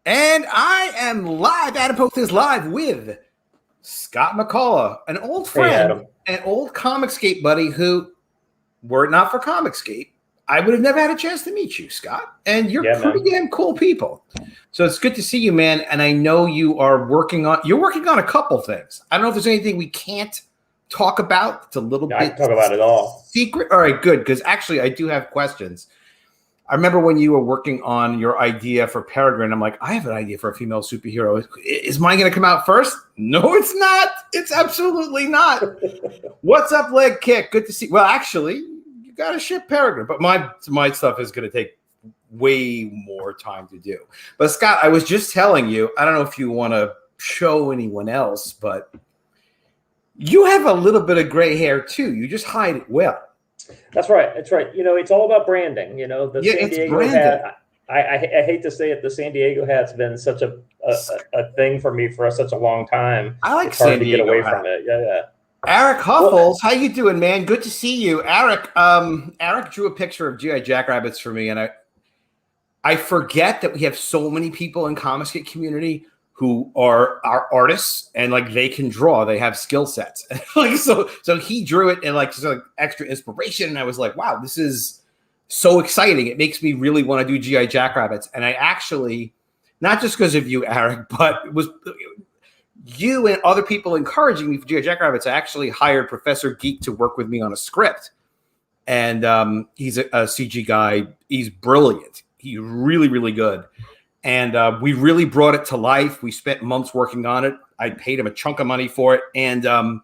And I am live. Adam Post is live with Scott McCullough, an old friend, an old Comicsgate buddy who, were it not for Comicsgate, I would have never had a chance to meet you, Scott. And you're pretty damn cool people. So it's good to see you, man. And I know you're working on a couple things. I don't know if there's anything we can't talk about. It's a little bit I can talk about it all. Secret. All right, good. Because actually I do have questions. I remember when you were working on your idea for Peregrine, I'm like, I have an idea for a female superhero. Is mine going to come out first? No, it's not. It's absolutely not. What's up, Leg Kick? Good to see. Well, actually, you got to ship Peregrine, but my stuff is going to take way more time to do. But Scott, I was just telling you, I don't know if you want to show anyone else, but you have a little bit of gray hair too. You just hide it well. That's right. That's right. You know, it's all about branding. You know, the San Diego hat. I hate to say it, the San Diego hat's been such a thing for me for such a long time. I like it's hard San Diego to get away hat. from it. Yeah. Eric Huffles, how you doing, man? Good to see you, Eric. Eric drew a picture of GI Jackrabbits for me, and I forget that we have so many people in Comicsgate community who are artists and like they can draw, they have skill sets. Like so he drew it and like just like extra inspiration. And I was like, wow, this is so exciting. It makes me really want to do GI Jackrabbits. And I actually, not just because of you, Eric, but it was you and other people encouraging me for GI Jackrabbits. I actually hired Professor Geek to work with me on a script. And he's a CG guy. He's brilliant. He's really, really good. And we really brought it to life. We spent months working on it. I paid him a chunk of money for it. And then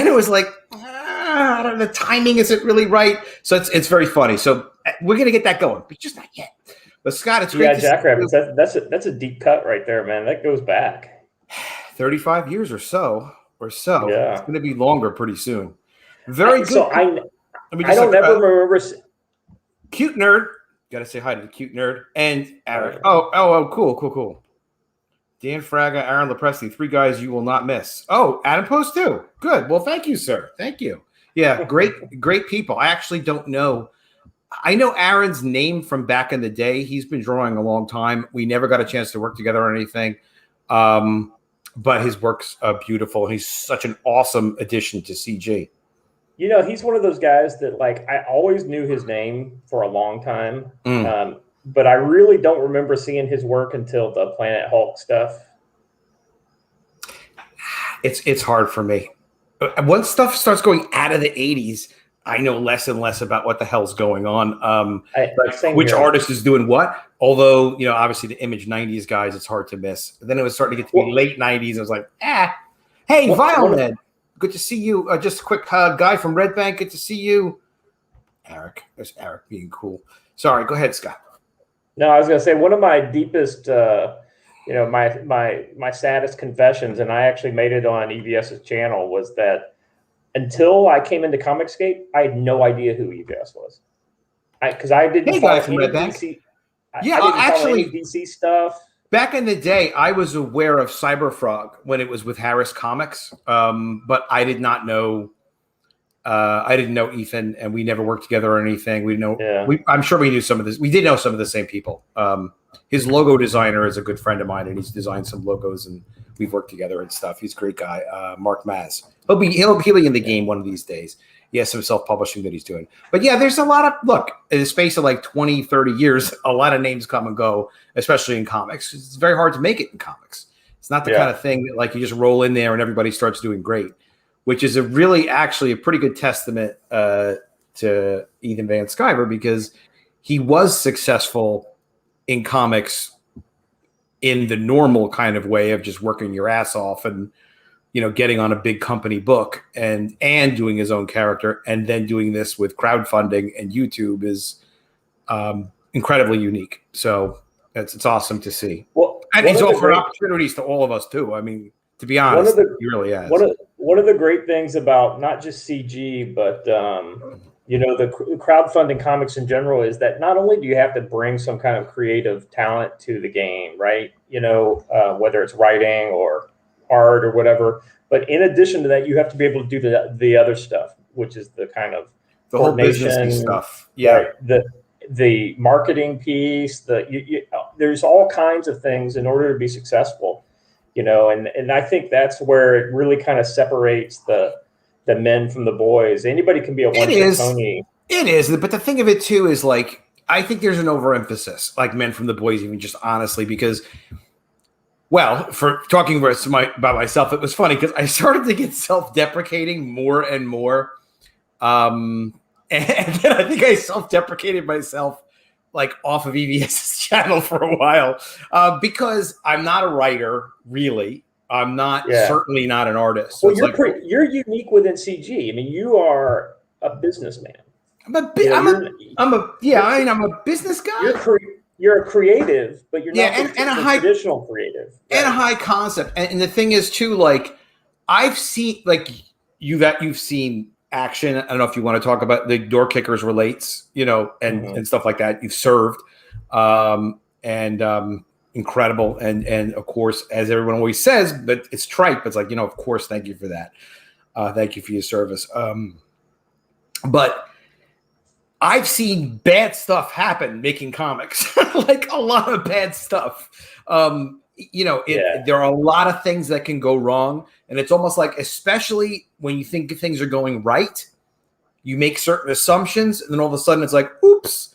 it was like, I don't know, the timing isn't really right. So it's very funny. So we're going to get that going, but just not yet. But Scott, it's great. Yeah, Jackrabbits, that's a deep cut right there, man. That goes back 35 years or so. Yeah. It's going to be longer pretty soon. Very good. So I don't ever remember. Cute Nerd. Got to say hi to the Cute Nerd and Eric. Oh, cool. Dan Fraga, Aaron Lepresti, 3 guys you will not miss. Oh, Adam Post too. Good. Well, thank you, sir. Thank you. Yeah, great people. I actually don't know. I know Aaron's name from back in the day. He's been drawing a long time. We never got a chance to work together or anything. But his work's beautiful. He's such an awesome addition to CG. You know, he's one of those guys that, like, I always knew his name for a long time, but I really don't remember seeing his work until the Planet Hulk stuff. It's hard for me. Once stuff starts going out of the 80s, I know less and less about what the hell's going on. Which artist is doing what? Although, you know, obviously the Image 90s guys, it's hard to miss. But then it was starting to get to be late 90s. I was like, Hey, Violet. Good to see you. Just a quick guy from Red Bank. Good to see you. Eric. There's Eric being cool. Sorry. Go ahead, Scott. No, I was going to say one of my deepest, my saddest confessions, and I actually made it on EVS's channel, was that until I came into Comicsgate, I had no idea who EVS was. Because I didn't follow any DC. Follow any DC stuff. Back in the day, I was aware of Cyberfrog when it was with Harris Comics, but I did not know. I didn't know Ethan, and we never worked together or anything. We know. Yeah. I'm sure we knew some of this. We did know some of the same people. His logo designer is a good friend of mine, and he's designed some logos, and we've worked together and stuff. He's a great guy, Mark Maz. He'll be in the game one of these days. He has some self-publishing that he's doing. But yeah, there's a lot of, look, in the space of like 20, 30 years, a lot of names come and go, especially in comics. It's very hard to make it in comics. It's not the kind of thing that like you just roll in there and everybody starts doing great, which is actually a pretty good testament to Ethan Van Sciver, because he was successful in comics in the normal kind of way of just working your ass off and, you know, getting on a big company book and doing his own character, and then doing this with crowdfunding and YouTube is incredibly unique. So it's awesome to see. Well, and he's offered opportunities to all of us too. I mean, to be honest, he really has. One of the great things about not just CG, but you know, the crowdfunding comics in general is that not only do you have to bring some kind of creative talent to the game, right? You know, whether it's writing or art or whatever, but in addition to that, you have to be able to do the other stuff, which is the kind of the whole business stuff. Yeah, right? the marketing piece, there's all kinds of things in order to be successful, and I think that's where it really kind of separates the men from the boys. Anybody can be a one-trick pony. It is, but the thing of it too is like, I think there's an overemphasis, like men from the boys, even just honestly, because, well, for talking about myself, it was funny because I started to get self-deprecating more and more. And then I think I self-deprecated myself like off of EVS's channel for a while because I'm not a writer, really. I'm not certainly not an artist. So well, you're unique within CG. I mean, you are a businessman. I'm a business guy. You're a creative, but you're not a traditional creative. Right? And a high concept. And the thing is too, like, I've seen, like, you've seen action. I don't know if you want to talk about the Door Kickers relates, and stuff like that. You've served, incredible. And of course, as everyone always says, but it's trite, but it's like, of course, thank you for that. Thank you for your service. But I've seen bad stuff happen making comics, like a lot of bad stuff. There are a lot of things that can go wrong. And it's almost like, especially when you think things are going right, you make certain assumptions. And then all of a sudden it's like, oops,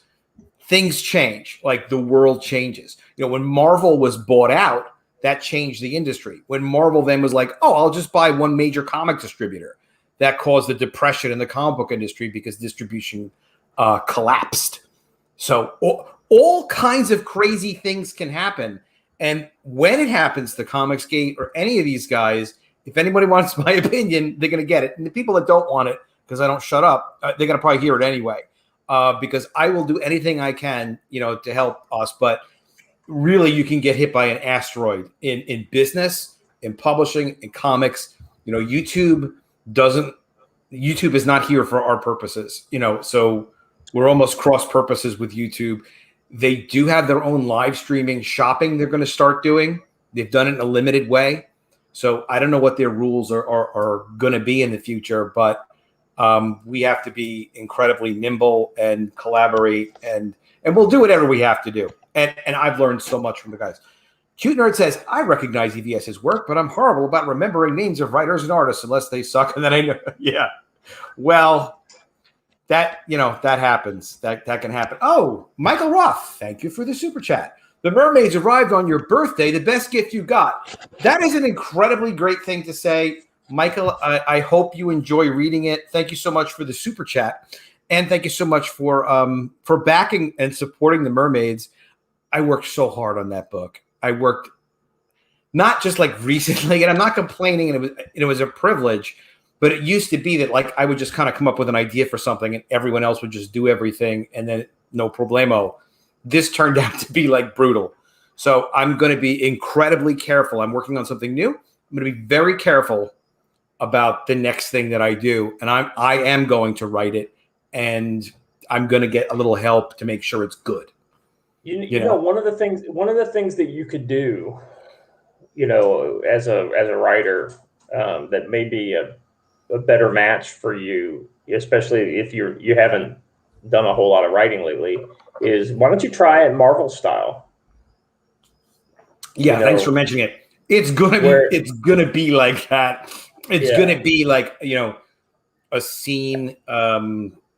things change. Like the world changes. When Marvel was bought out, that changed the industry. When Marvel then was like, oh, I'll just buy one major comic distributor. That caused the depression in the comic book industry because distribution collapsed. So all kinds of crazy things can happen. And when it happens to Comicsgate or any of these guys, if anybody wants my opinion, they're going to get it. And the people that don't want it, because I don't shut up, they're going to probably hear it anyway. Because I will do anything I can, to help us. But really, you can get hit by an asteroid in business, in publishing, in comics. YouTube is not here for our purposes. So we're almost cross purposes with YouTube. They do have their own live streaming shopping they're going to start doing. They've done it in a limited way. So I don't know what their rules are going to be in the future, but we have to be incredibly nimble and collaborate, and we'll do whatever we have to do. And I've learned so much from the guys. Cute Nerd says, I recognize EVS's work, but I'm horrible about remembering names of writers and artists unless they suck. And then I know, yeah. Well, that happens. That can happen. Oh, Michael Roth, thank you for the super chat. The Mermaids arrived on your birthday, the best gift you got. That is an incredibly great thing to say. Michael, I hope you enjoy reading it. Thank you so much for the super chat. And thank you so much for backing and supporting the Mermaids. I worked so hard on that book. I worked not just like recently, and I'm not complaining, and it was a privilege, but it used to be that like I would just kind of come up with an idea for something and everyone else would just do everything and then no problemo. This turned out to be like brutal. So I'm going to be incredibly careful. I'm working on something new. I'm going to be very careful about the next thing that I do. And I am going to write it, and I'm going to get a little help to make sure it's good. You know, one of the things that you could do, as a writer, that may be a better match for you, especially if you haven't done a whole lot of writing lately, is why don't you try it Marvel style? Yeah, thanks for mentioning it. It's gonna be like that. It's gonna be like a scene.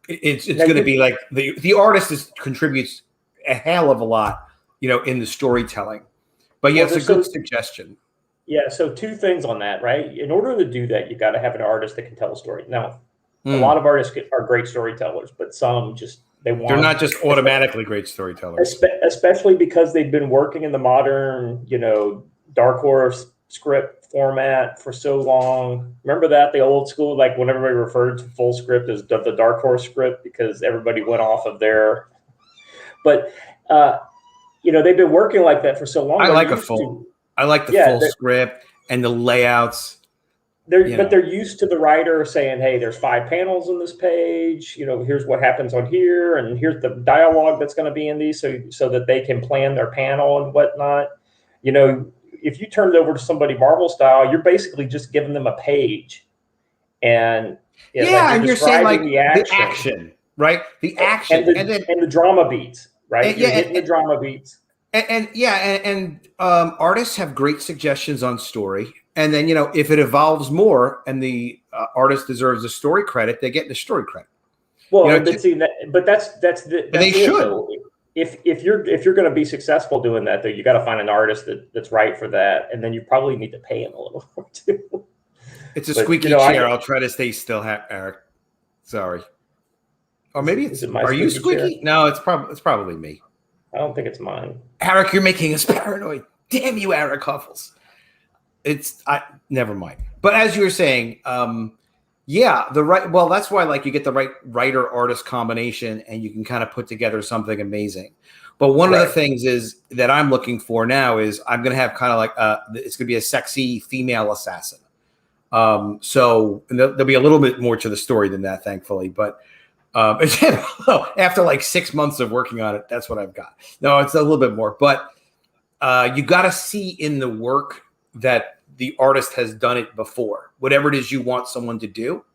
It's gonna be like the artist contributes a hell of a lot, in the storytelling. But yeah, it's a good suggestion. Yeah, so two things on that, right? In order to do that, you got to have an artist that can tell a story. Now, a lot of artists are great storytellers, but some they're not just automatically great storytellers. Especially because they've been working in the modern, dark horror script format for so long. Remember that, the old school, like when everybody referred to full script as the dark horse script because everybody went off of their. But they've been working like that for so long. I like the full script and the layouts. But they're used to the writer saying, "Hey, there's 5 panels on this page. Here's what happens on here, and here's the dialogue that's going to be in these, so that they can plan their panel and whatnot." If you turn it over to somebody Marvel style, you're basically just giving them a page, and and you're saying like the action. right? The action and the drama beats, right? You're hitting the drama beats. And artists have great suggestions on story. And then, if it evolves more and the artist deserves a story credit, they get the story credit. Well, but that's they should. Though. If you're going to be successful doing that, though, you got to find an artist that's right for that, and then you probably need to pay him a little more too. It's a squeaky chair. I'll try to stay still, Eric. Sorry. Or maybe are you squeaky? Chair? No, it's probably me. I don't think it's mine. Eric, you're making us paranoid. Damn you, Eric Huffles. Never mind. But as you were saying, that's why you get the right writer artist combination and you can kind of put together something amazing. But one of the things is that I'm looking for now is I'm going to have kind of it's going to be a sexy female assassin. So there'll be a little bit more to the story than that, thankfully. But after like 6 months of working on it, that's what I've got. No, it's a little bit more. But you got to see in the work that the artist has done it before. Whatever it is you want someone to do,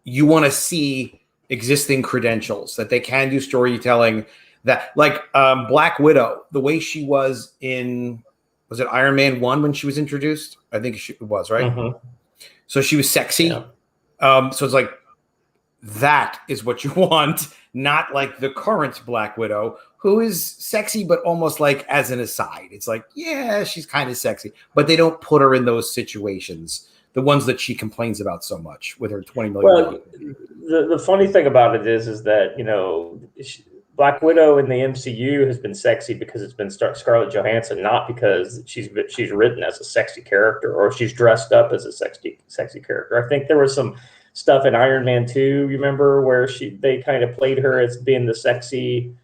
you want to see existing credentials that they can do storytelling. That Black Widow, the way she was was it Iron Man 1 when she was introduced? I think it was, right? Mm-hmm. So she was sexy. Yeah. So it's like, that is what you want, not like the current Black Widow, who is sexy, but almost like as an aside. It's like, yeah, she's kind of sexy, but they don't put her in those situations, the ones that she complains about so much with her $20 million. Well, the funny thing about it is that, Black Widow in the MCU has been sexy because it's been Scarlett Johansson, not because she's written as a sexy character or she's dressed up as a sexy character. I think there was some stuff in Iron Man 2, you remember, where they kind of played her as being the sexy,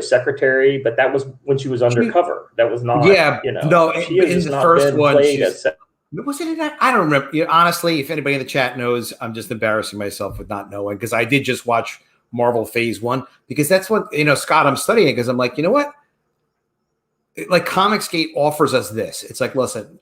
secretary, but that was when she was undercover. That was not, no, in the first one, was it in that? I don't remember. Honestly, if anybody in the chat knows, I'm just embarrassing myself with not knowing, because I did just watch Marvel Phase 1, because that's what, Scott, I'm studying it because I'm like, you know what? Like Comicsgate offers us this. It's like, listen,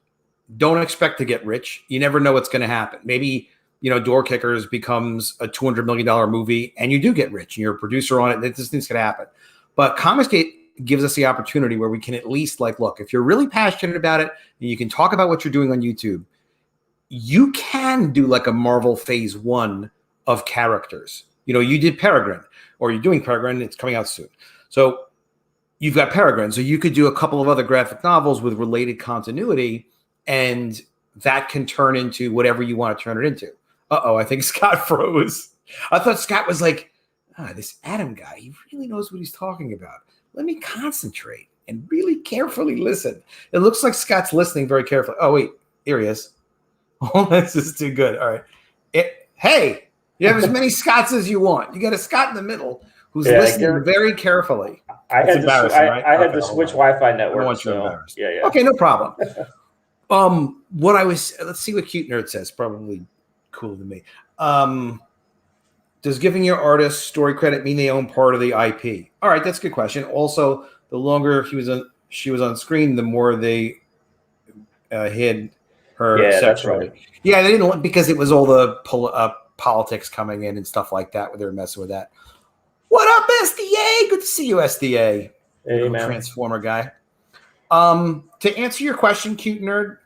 don't expect to get rich. You never know what's going to happen. Maybe, DOORKICKERS becomes a $200 million movie and you do get rich and you're a producer on it. This thing's going to happen. But Comicsgate gives us the opportunity where we can at least look, if you're really passionate about it and you can talk about what you're doing on YouTube, you can do like a Marvel Phase 1 of characters. You did Peregrine, or you're doing Peregrine, it's coming out soon. So you've got Peregrine. So you could do a couple of other graphic novels with related continuity, and that can turn into whatever you want to turn it into. I think Scott froze. I thought Scott was like, this Adam guy, he really knows what he's talking about. Let me concentrate and really carefully listen. It looks like Scott's listening very carefully. Oh, wait, here he is. Oh, this is too good. All right. Hey, you have as many Scotts as you want. You got a Scott in the middle who's listening very carefully. I had to switch Wi-Fi network. I don't want you embarrassed. Yeah. Okay, no problem. Let's see what Cute Nerd says. Probably cool to me. Does giving your artist story credit mean they own part of the IP? All right, that's a good question. Also, the longer she was on screen, the more they hid her sexually. Right. Yeah, they didn't, because it was all the politics coming in and stuff like that, where they were messing with that. What up, SDA? Good to see you, SDA. Hey, man. Transformer guy. To answer your question, Cute Nerd,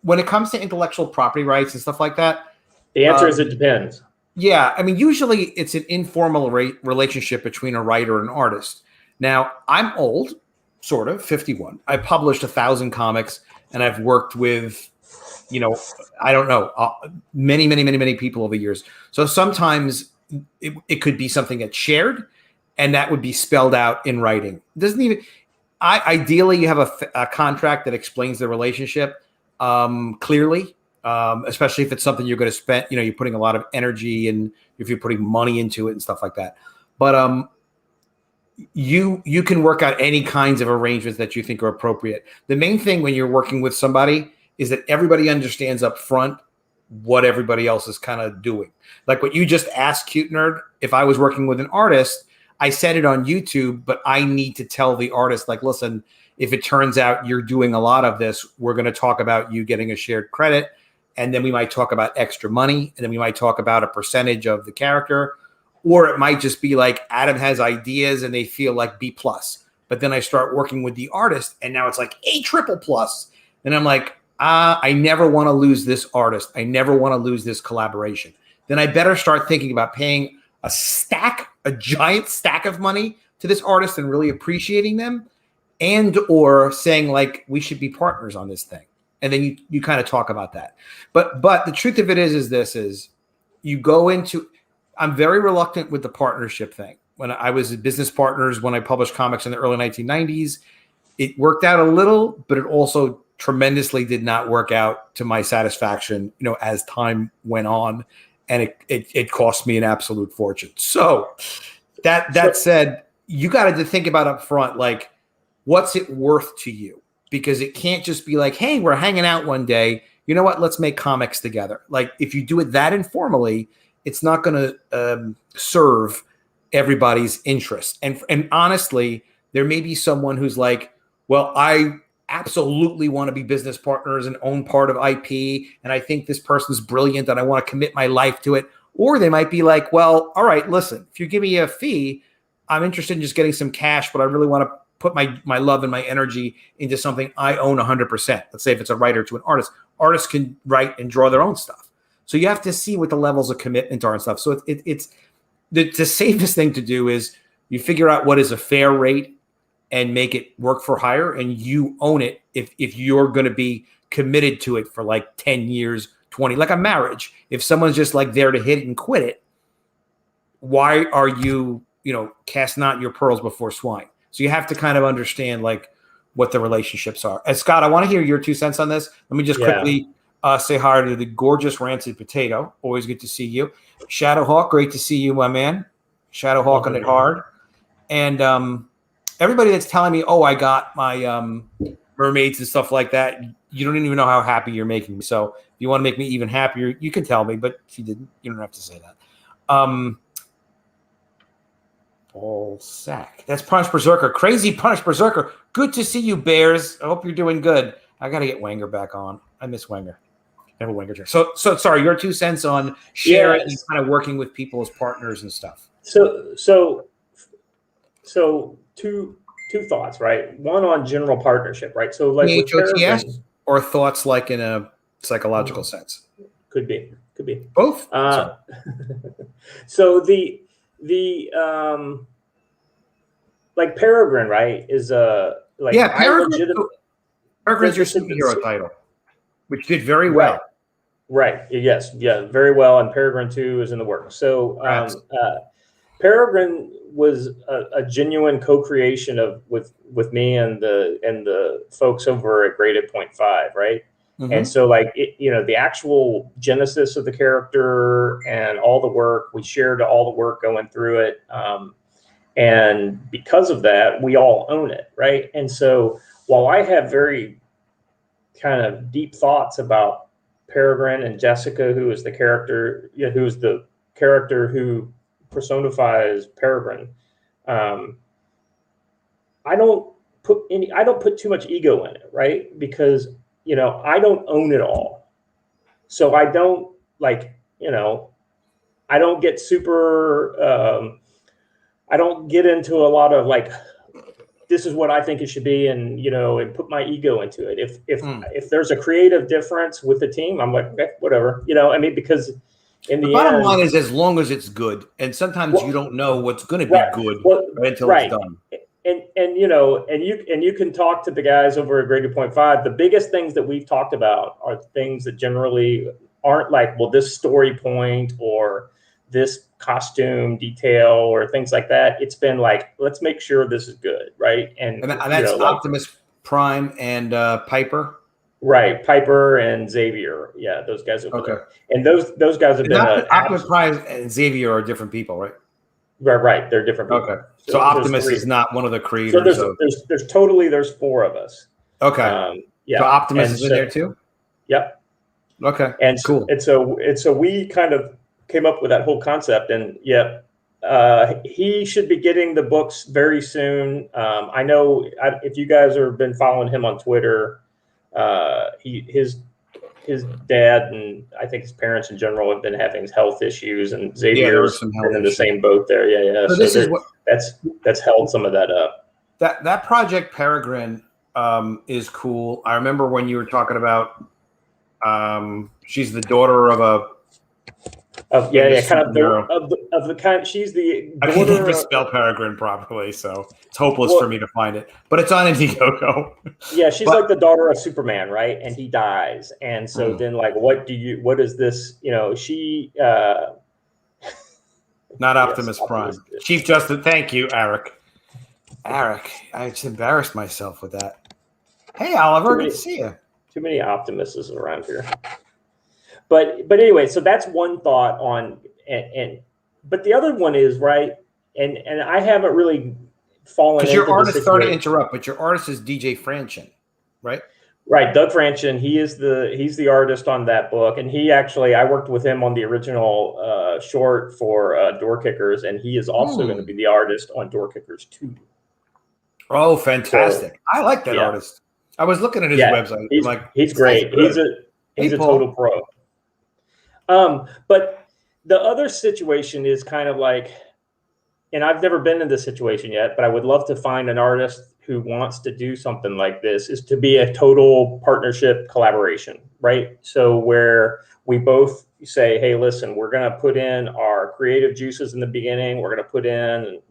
when it comes to intellectual property rights and stuff like that, the answer is it depends. Yeah, I mean, usually it's an informal relationship between a writer and an artist. Now, I'm old, sort of, 51. I published 1,000 comics, and I've worked with, I don't know, many people over the years. So sometimes it could be something that's shared, and that would be spelled out in writing. It doesn't even. Ideally, you have a contract that explains the relationship clearly. Especially if it's something you're going to spend, you're putting a lot of energy and if you're putting money into it and stuff like that. But you can work out any kinds of arrangements that you think are appropriate. The main thing when you're working with somebody is that everybody understands up front what everybody else is kind of doing. Like what you just asked, Cute Nerd, if I was working with an artist, I said it on YouTube, but I need to tell the artist, like, listen, if it turns out you're doing a lot of this, we're going to talk about you getting a shared credit. and then we might talk about extra money, and then we might talk about a percentage of the character, or it might just be like Adam has ideas and they feel like B+. But then I start working with the artist, and now it's like A++. And I'm like, I never want to lose this artist. I never want to lose this collaboration. Then I better start thinking about paying a giant stack of money to this artist and really appreciating them, and or saying like, we should be partners on this thing. And then you kind of talk about that. But the truth of it is you go into, I'm very reluctant with the partnership thing. When I was business partners, when I published comics in the early 1990s, it worked out a little, but it also tremendously did not work out to my satisfaction, as time went on, and it cost me an absolute fortune. So that said, you got to think about up front, like, what's it worth to you? Because it can't just be like, hey, we're hanging out one day. You know what? Let's make comics together. Like, if you do it that informally, it's not going to serve everybody's interest. And honestly, there may be someone who's like, well, I absolutely want to be business partners and own part of IP, and I think this person's brilliant and I want to commit my life to it. Or they might be like, well, all right, listen, if you give me a fee, I'm interested in just getting some cash, but I really want to put my love and my energy into something I own 100%. Let's say if it's a writer to an artist. Artists can write and draw their own stuff. So you have to see what the levels of commitment are and stuff. So it's the safest thing to do is you figure out what is a fair rate and make it work for hire, and you own it if you're going to be committed to it for like 10 years, 20, like a marriage. If someone's just like there to hit it and quit it, why are you, cast not your pearls before swine? So you have to kind of understand like what the relationships are. And Scott, I want to hear your 2 cents on this. Let me just quickly say hi to the gorgeous Rancid Potato. Always good to see you. Shadowhawk, great to see you, my man. Shadowhawking it hard. And everybody that's telling me, oh, I got my mermaids and stuff like that, you don't even know how happy you're making me. So if you want to make me even happier, you can tell me, but if you didn't, you don't have to say that. Ball sack. That's Punch Berserker. Crazy Punch Berserker. Good to see you, Bears. I hope you're doing good. I got to get Wenger back on. I miss Wenger. Never Wenger turn. So sorry, your 2 cents on sharing and kind of working with people as partners and stuff. So two thoughts, right? One on general partnership, right? So like with Peregrine, or thoughts like in a psychological sense. Could be both. So the like Peregrine, right, is Peregrine's your superhero title, which did very well. Right. Yes. Yeah. Very well. And Peregrine 2 is in the works. So Peregrine was a genuine co-creation with me and the folks over at Graded 0.5, right? Mm-hmm. And so like the actual genesis of the character and all the work, we shared all the work going through it. And because of that, we all own it, right? And so while I have very kind of deep thoughts about Peregrine and Jessica, who is the character, who's the character who personifies Peregrine, I don't put too much ego in it, right? Because I don't own it all. So I don't I don't get super, I don't get into a lot of like, this is what I think it should be. And, and put my ego into it. If there's a creative difference with the team, I'm like, okay, whatever, because in the bottom end, line is as long as it's good. And sometimes you don't know what's going to be good until it's done. And you can talk to the guys over at Graded 0.5. The biggest things that we've talked about are things that generally aren't like, well, this story point or this costume detail or things like that. It's been like, let's make sure this is good, right? And that's Optimus Prime and Piper. Right, Piper and Xavier. Yeah, those guys over there. And those guys have been Optimus Prime and Xavier are different people, right? Right, they're different people. Okay, so Optimus is not one of the creators. So there's 4 of us. Okay, so Optimus is in there too. Yep. Okay, and cool. And so we kind of came up with that whole concept, and he should be getting the books very soon. I know if you guys have been following him on Twitter, his his dad and I think his parents in general have been having health issues, and there Xavier's were some been in the same boat there. Yeah. So this is what that's held some of that up. That project Peregrine is cool. I remember when you were talking about she's the daughter of a kind of the kind. She's the daughter. I can't even spell Peregrine properly, so it's hopeless for me to find it. But it's on Indiegogo. Yeah, she's like the daughter of Superman, right? And he dies, and so then like, what is this? You know, she. Not Optimus Prime. Chief Justice. Thank you, Eric. Eric, I just embarrassed myself with that. Hey, Oliver, good to see you. Too many Optimuses around here. But anyway, so that's one thought on but the other one is right, and I haven't really fallen into your artist. Sorry to interrupt, but your artist is DJ Franchin, right? Right, Doug Franchin. He's the artist on that book, and he actually I worked with him on the original short for Door Kickers, and he is also going to be the artist on Door Kickers 2. Oh, fantastic! So, I like that artist. I was looking at his website. He's great. He's a total pro. But the other situation is kind of like, and I've never been in this situation yet, but I would love to find an artist who wants to do something like this, is to be a total partnership collaboration, right? So where we both say, hey, listen, we're going to put in our creative juices in the beginning. We're going to put in,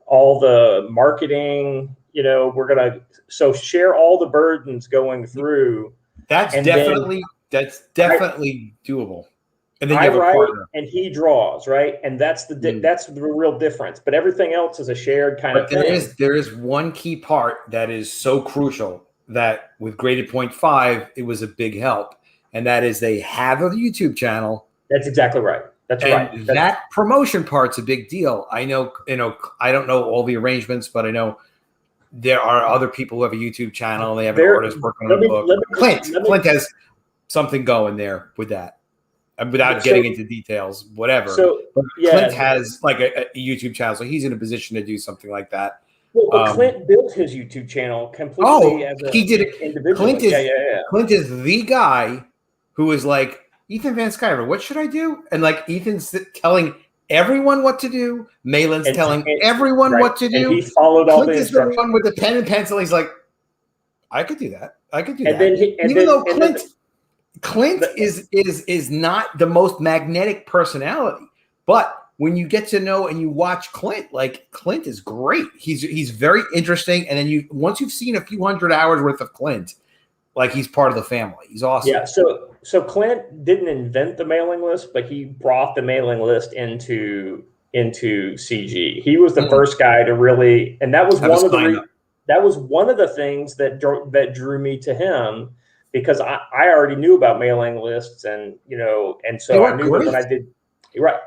all the marketing, we're going to share all the burdens going through. That's definitely doable. And then you have a partner. And he draws, right? And that's the real difference. But everything else is a shared kind of thing. There is one key part that is so crucial that with Graded Point 5, it was a big help. And that is they have a YouTube channel. That's exactly right. That's right. That promotion part's a big deal. I know, I don't know all the arrangements, but I know there are other people who have a YouTube channel. They have an artist working on a book. Clint has something going there with that. Without getting into details, whatever. Clint has like a YouTube channel, so he's in a position to do something like that. Well, but Clint built his YouTube channel completely as he did it individually. Clint is the guy who is like, Ethan Van Sciver, what should I do? And like Ethan's telling everyone what to do. Malin's telling everyone what to do. And he followed all the instructions. Clint is the one with the pen and pencil. He's like, I could do that. Clint is not the most magnetic personality, but when you get to know and you watch Clint, like Clint is great. He's very interesting, and then once you've seen a few hundred hours worth of Clint, like he's part of the family. He's awesome. Yeah. So Clint didn't invent the mailing list, but he brought the mailing list into CG. He was the first guy to really, and that was one of the things that drew me to him. Because I already knew about mailing lists, and so I knew that when I did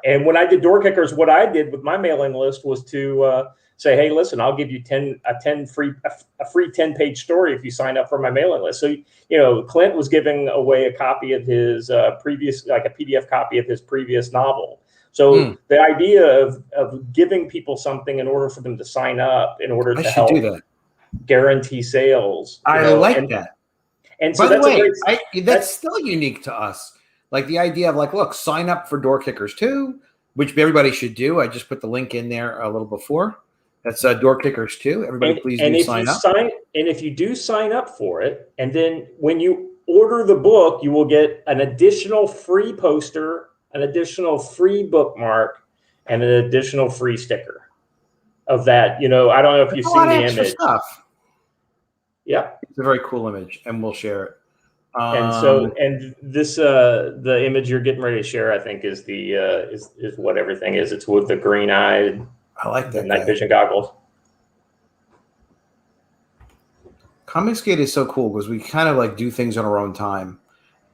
and when I did Door Kickers, what I did with my mailing list was to say, hey, listen, I'll give you a free 10-page story if you sign up for my mailing list. So Clint was giving away a copy of his previous, like a PDF copy of his previous novel. So the idea of giving people something in order for them to sign up, in order to help guarantee sales, I like that. And so by the way, that's still unique to us. Like the idea of like, look, sign up for Door Kickers 2, which everybody should do. I just put the link in there a little before. That's Door Kickers 2. Everybody, please do sign up. And if you do sign up for it, and then when you order the book, you will get an additional free poster, an additional free bookmark, and an additional free sticker of that. I don't know if you've seen the image. Stuff. Yeah, it's a very cool image, and we'll share it. And this the image you're getting ready to share, I think, is the is what everything is. It's with the green-eyed, I like that night vision goggles. Comicsgate is so cool because we kind of like do things on our own time.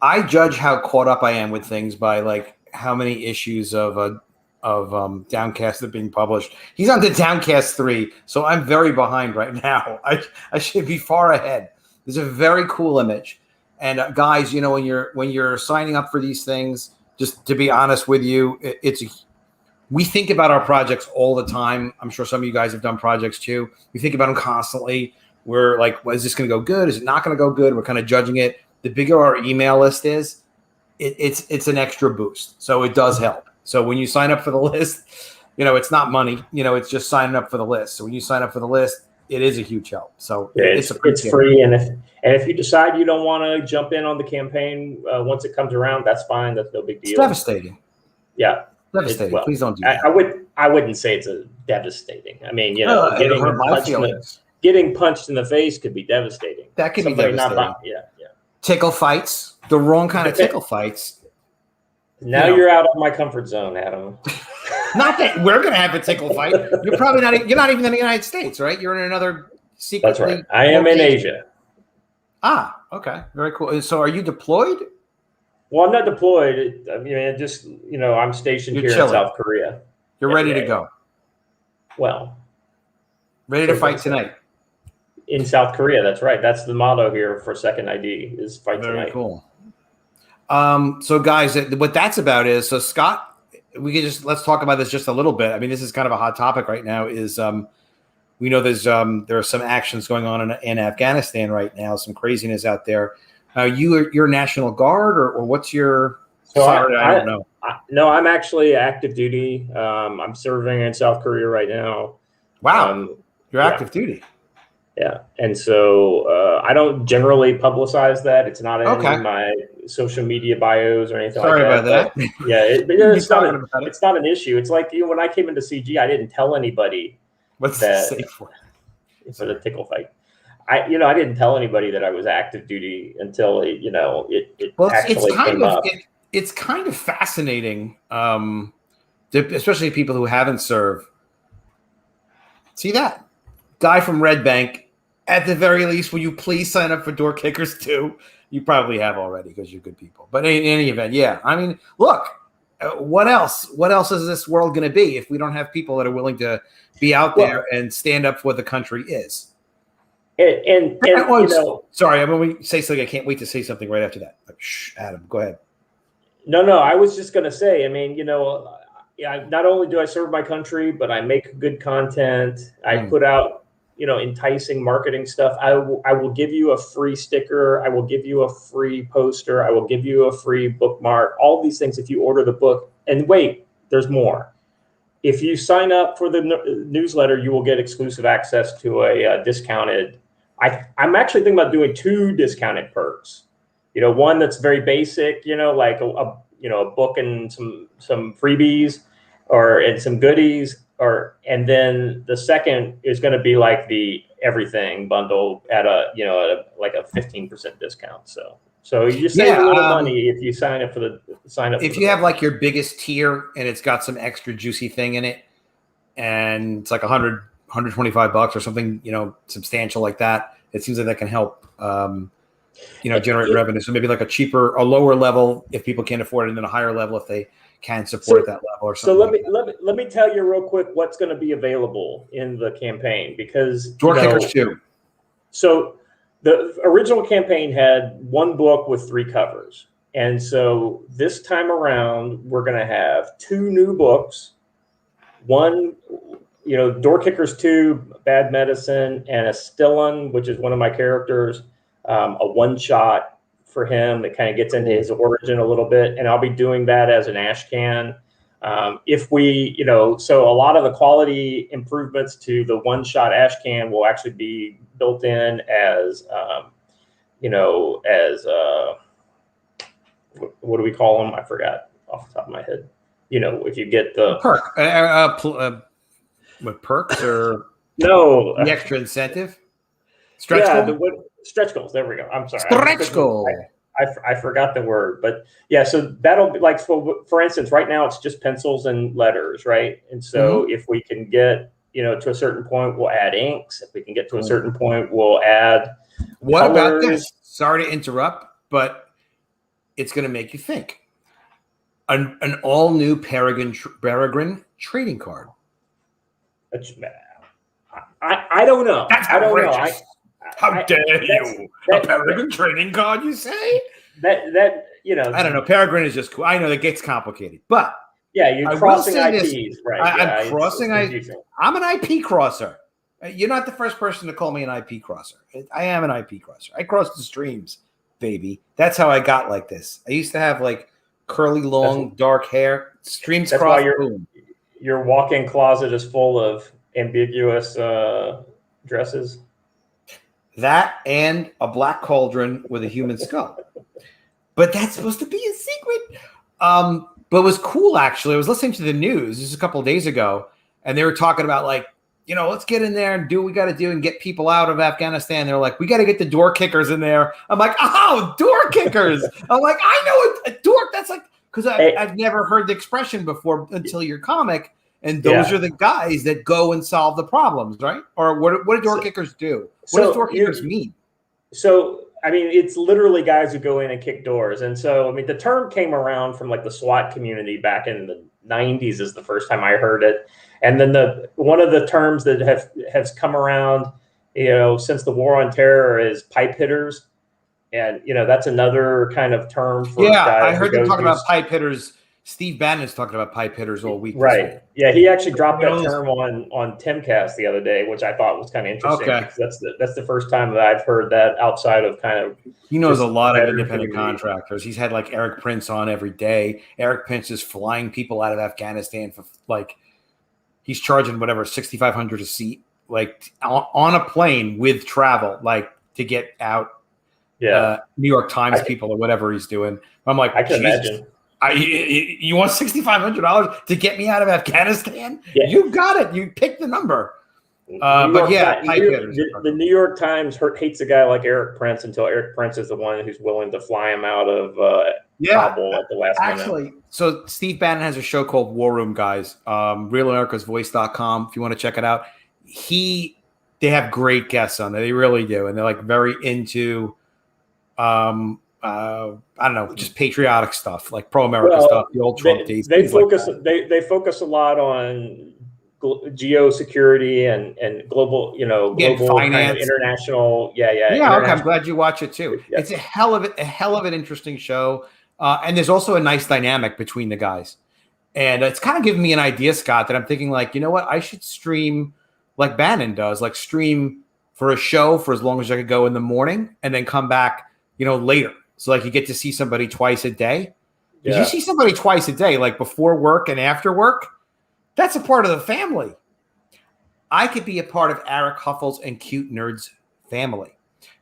I judge how caught up I am with things by like how many issues of Downcast are being published. He's on to Downcast 3, so I'm very behind right now. I should be far ahead. There's a very cool image. And guys, when you're signing up for these things, just to be honest with you, we think about our projects all the time. I'm sure some of you guys have done projects too. We think about them constantly. We're like, well, is this going to go good? Is it not going to go good? We're kind of judging it. the bigger our email list is, it's an extra boost. So it does help. So when you sign up for the list, it's not money. It's just signing up for the list. So when you sign up for the list, it is a huge help. So it's free, and if you decide you don't want to jump in on the campaign once it comes around, that's fine. That's no big deal. It's devastating. Yeah, devastating. Please don't do that. I wouldn't say it's a devastating. I mean, getting punched in the face could be devastating. That could be devastating. Yeah. Tickle fights, the wrong kind of tickle fights. Now you're out of my comfort zone, Adam. Not that we're going to have a tickle fight. You're probably not. You're not even in the United States, right? You're in another secret. That's right. I am in Asia. Ah, okay, very cool. So, are you deployed? Well, I'm not deployed. I mean, I'm stationed here in South Korea. You're ready to go. Well, ready to fight tonight. In South Korea, that's right. That's the motto here for Second ID is fight tonight. Very cool. So guys, what that's about is, so Scott, let's talk about this just a little bit. I mean, this is kind of a hot topic right now. We know there are some actions going on in Afghanistan right now, some craziness out there. You're National Guard or what's your? Sorry, I don't know. No, I'm actually active duty. I'm serving in South Korea right now. Wow, you're active duty. Yeah, and so I don't generally publicize that. It's not in my social media bios or anything like that. Sorry about that. Yeah, it's not an issue. It's like when I came into CG, I didn't tell anybody. What's that safe for? For the tickle fight. I didn't tell anybody that I was active duty until it actually came up. It's kind of fascinating, especially people who haven't served. See that guy from Red Bank. At the very least, will you please sign up for Door Kickers too? You probably have already because you're good people. But in any event, yeah. I mean, look, what else? What else is this world going to be if we don't have people that are willing to be out there and stand up for what the country is? Sorry, when we say something, I can't wait to say something right after that. Shh, Adam, go ahead. No, I was just going to say, I mean, not only do I serve my country, but I make good content. I put out, enticing marketing stuff. I will give you a free sticker. I will give you a free poster. I will give you a free bookmark. All these things if you order the book. And wait, there's more. If you sign up for the newsletter, you will get exclusive access to a discounted. I'm actually thinking about doing 2 discounted perks. One that's very basic, like a book and some freebies and some goodies, and then the second is going to be like the everything bundle at a 15% discount. So you save a little money if you sign up. If you have like your biggest tier and it's got some extra juicy thing in it, and it's like $100, $125 or something, substantial like that, it seems like that can help. Generate revenue. So maybe like a lower level if people can't afford it, and then a higher level if they can support that level or something. So let me tell you real quick what's going to be available in the campaign, because Door Kickers 2. So the original campaign had 1 book with 3 covers, and so this time around we're going to have 2 new books. One, Door Kickers 2, Bad Medicine, and a Stillin, which is one of my characters. A one-shot for him that kind of gets into his origin a little bit, and I'll be doing that as an ash can. If we, so a lot of the quality improvements to the one-shot ash can will actually be built in as, what do we call them? I forgot off the top of my head. If you get the perk, with perks or no the extra incentive. Stretch goal? Stretch goals. There we go. I'm sorry. Stretch goal. I forgot the word, but yeah. So that'll be like, for instance, right now it's just pencils and letters, right? And so if we can get, to a certain point, we'll add inks. If we can get to a certain point, we'll add. What colors. About this? Sorry to interrupt, but it's going to make you think. An all new Peregrine trading card. I don't know. I don't know. How dare you? A Peregrine trading card, you say? That I don't know. Peregrine is just cool. I know that gets complicated, but yeah, you're crossing IPs, right? I'm crossing. I'm an IP crosser. You're not the first person to call me an IP crosser. I am an IP crosser. I cross the streams baby. That's how I got like this. I used to have like curly, long, dark hair. Streams cross. Your walk-in closet is full of ambiguous dresses. That and a black cauldron with a human skull. But that's supposed to be a secret. But it was cool, actually. I was listening to the news just a couple of days ago, and they were talking about, like, you know, let's get in there and do what we got to do and get people out of Afghanistan. They're like, we got to get the door kickers in there. I'm like, oh, door kickers. I'm like, I know a door. That's like, because I've never heard the expression before until your comic. And those are the guys that go and solve the problems, right? Or what do door kickers do? What does door kickers mean? So, I mean, it's literally guys who go in and kick doors. And so, I mean, the term came around from like the SWAT community back in the 90s is the first time I heard it. And then one of the terms that has come around, you know, since the war on terror is pipe hitters. And, you know, that's another kind of term for guys. I heard them talking about pipe hitters. Steve Bannon's talking about pipe hitters all week. Right. Yeah, he actually dropped that term on Timcast the other day, which I thought was kind of interesting. Okay. Because that's the first time that I've heard that outside of kind of. He knows a lot of independent contractors. He's had like Eric Prince on every day. Eric Prince is flying people out of Afghanistan for like, he's charging whatever, $6,500 a seat, like on a plane with travel, like to get out. Yeah. New York Times people or whatever he's doing. I'm like, I can imagine. You want $6,500 to get me out of Afghanistan? Yeah. You got it. You picked the number. The New York Times hates a guy like Eric Prince until Eric Prince is the one who's willing to fly him out of Kabul at the last minute. So Steve Bannon has a show called War Room Guys, RealAmericasVoice.com if you want to check it out. They have great guests on there. They really do. And they're like very into I don't know, just patriotic stuff, like pro-America stuff, the old Trump days. They focus a lot on geosecurity and global, global finance, kind of international. Yeah. Okay, I'm glad you watch it too. Yeah. It's a hell of an interesting show, and there's also a nice dynamic between the guys, and it's kind of giving me an idea, Scott, that I'm thinking like, you know what, I should stream like Bannon does, like stream for a show for as long as I could go in the morning, and then come back, later. So like you get to see somebody twice a day. If you see somebody twice a day, like before work and after work, that's a part of the family. I could be a part of Eric Huffle's and Cute Nerd's family.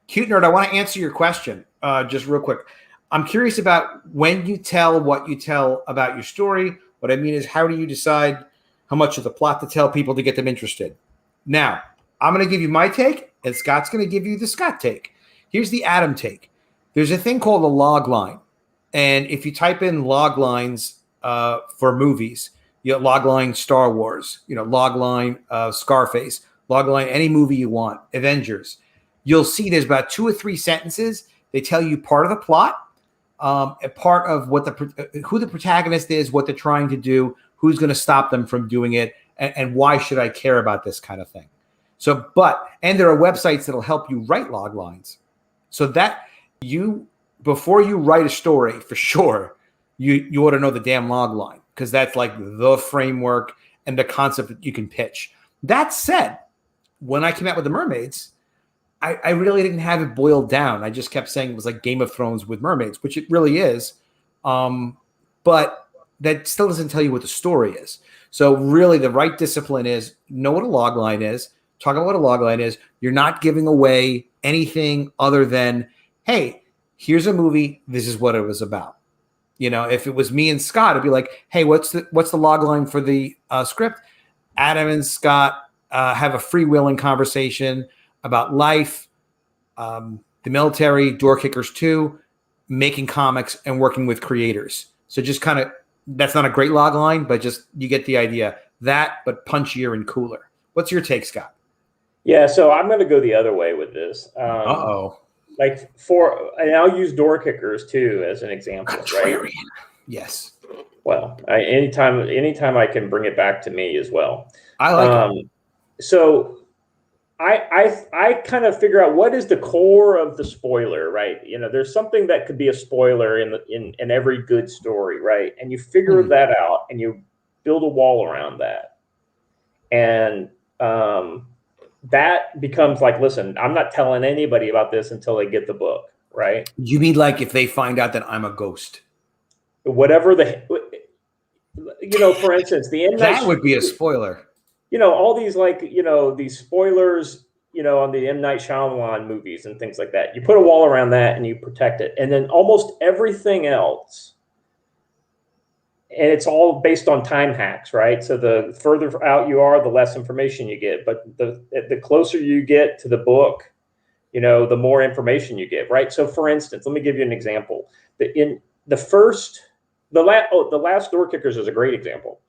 Cute Nerd, I want to answer your question just real quick. I'm curious about when you tell what you tell about your story. What I mean is, how do you decide how much of the plot to tell people to get them interested? Now, I'm going to give you my take, and Scott's going to give you the Scott take. Here's the Adam take. There's a thing called a log line. And if you type in log lines for movies, log line Star Wars, log line Scarface, log line any movie you want, Avengers, you'll see there's about 2 or 3 sentences. They tell you part of the plot, a part of what who the protagonist is, what they're trying to do, who's going to stop them from doing it, and why should I care about this kind of thing. And there are websites that'll help you write log lines. So that before you write a story, for sure, you ought to know the damn log line, because that's like the framework and the concept that you can pitch. That said, when I came out with the Mermaids, I really didn't have it boiled down. I just kept saying it was like Game of Thrones with mermaids, which it really is. But that still doesn't tell you what the story is. So really the right discipline is know what a log line is, talk about what a log line is. You're not giving away anything other than, hey, here's a movie. This is what it was about. If it was me and Scott, it'd be like, hey, what's the log line for the script? Adam and Scott have a freewheeling conversation about life, the military, Door Kickers 2, making comics, and working with creators. So just kind of, that's not a great log line, but just you get the idea. That, but punchier and cooler. What's your take, Scott? Yeah, so I'm going to go the other way with this. And I'll use Door Kickers too as an example, Contrarian. Right? Yes. Well, anytime I can bring it back to me as well. I like it. So I kind of figure out what is the core of the spoiler, right? There's something that could be a spoiler in every good story, right? And you figure that out, and you build a wall around that, and that becomes like, listen, I'm not telling anybody about this until they get the book. right? You mean like if they find out that I'm a ghost? Whatever for instance, the M. That would be a spoiler. All these these spoilers, on the M. Night Shyamalan movies and things like that. You put a wall around that and you protect it. And then almost everything else, and it's all based on time hacks, right? So the further out you are, the less information you get. But the closer you get to the book, the more information you get, right? So for instance, let me give you an example. The last Door Kickers is a great example.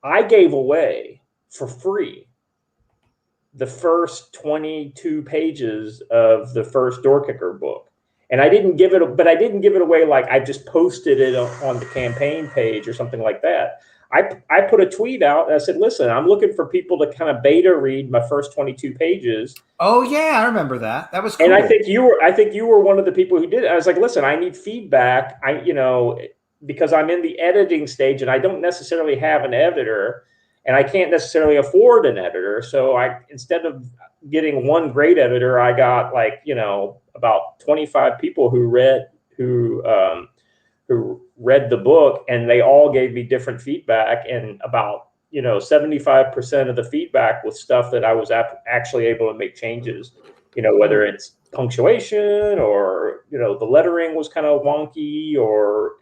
I gave away for free the first 22 pages of the first Door Kicker book. And I didn't give it away like I just posted it on the campaign page or something like that. I put a tweet out and I said, listen, I'm looking for people to kind of beta read my first 22 pages. Oh yeah, I remember that. That was cool. And I think you were one of the people who did it. I was like, listen, I need feedback. Because I'm in the editing stage and I don't necessarily have an editor and I can't necessarily afford an editor. So instead of getting one great editor, I got about 25 people who read the book, and they all gave me different feedback, and about 75% of the feedback was stuff that I was actually able to make changes, whether it's punctuation or the lettering was kind of wonky or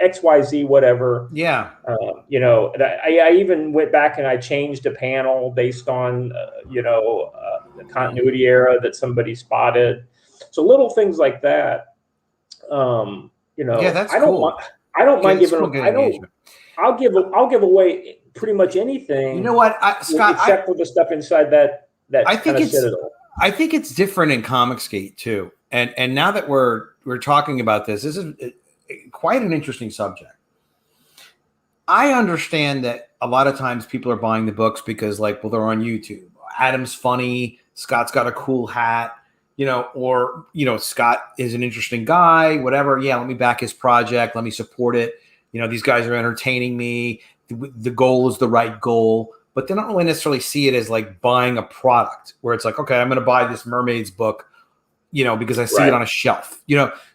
XYZ, whatever. Yeah. I even went back and I changed a panel based on the continuity error that somebody spotted. So little things like that. Yeah, that's cool. I don't mind giving. I'll give away pretty much anything. You know what, Scott? Except for the stuff inside that I think I think it's different in Comicsgate too. And now that we're talking about this is quite an interesting subject. I understand that a lot of times people are buying the books because they're on YouTube. Adam's funny. Scott's got a cool hat. Or Scott is an interesting guy, whatever. Yeah, let me back his project. Let me support it. These guys are entertaining me. The goal is the right goal, but they don't really necessarily see it as buying a product where it's okay, I'm going to buy this Mermaids book, because I see it on a shelf,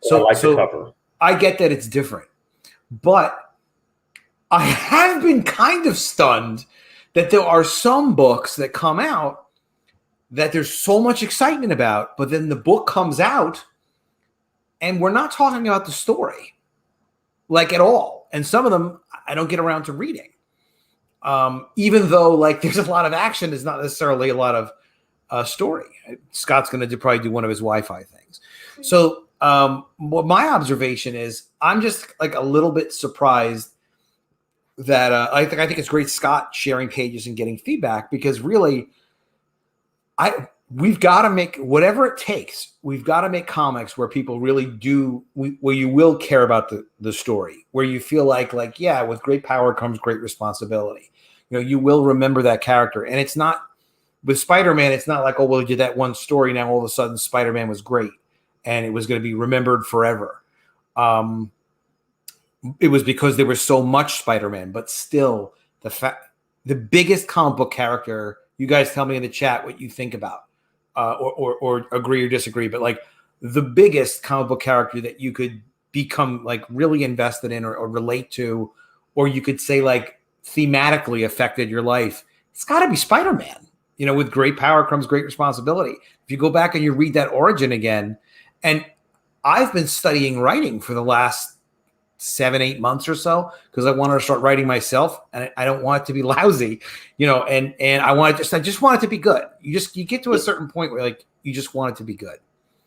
So the cover. I get that it's different, but I have been kind of stunned that there are some books that come out that there's so much excitement about, but then the book comes out and we're not talking about the story at all. And some of them I don't get around to reading. Even though there's a lot of action, there's not necessarily a lot of story. Scott's going to probably do one of his Wi-Fi things. So what my observation is, I'm just a little bit surprised that I think it's great Scott sharing pages and getting feedback, because really we've got to make whatever it takes. We've got to make comics where people really where you will care about the story, where you feel yeah, with great power comes great responsibility. You will remember that character. And it's not with Spider-Man. It's not oh, well, you did that one story. Now all of a sudden Spider-Man was great and it was going to be remembered forever. It was because there was so much Spider-Man, but still the biggest comic book character, you guys tell me in the chat what you think about, or agree or disagree, but the biggest comic book character that you could become really invested in or relate to, or you could say thematically affected your life, it's got to be Spider-Man. With great power comes great responsibility. If you go back and you read that origin again, and I've been studying writing for the last 7-8 months or so, because I wanted to start writing myself, and I don't want it to be lousy, and I just want it to be good. You get to a certain point where you just want it to be good.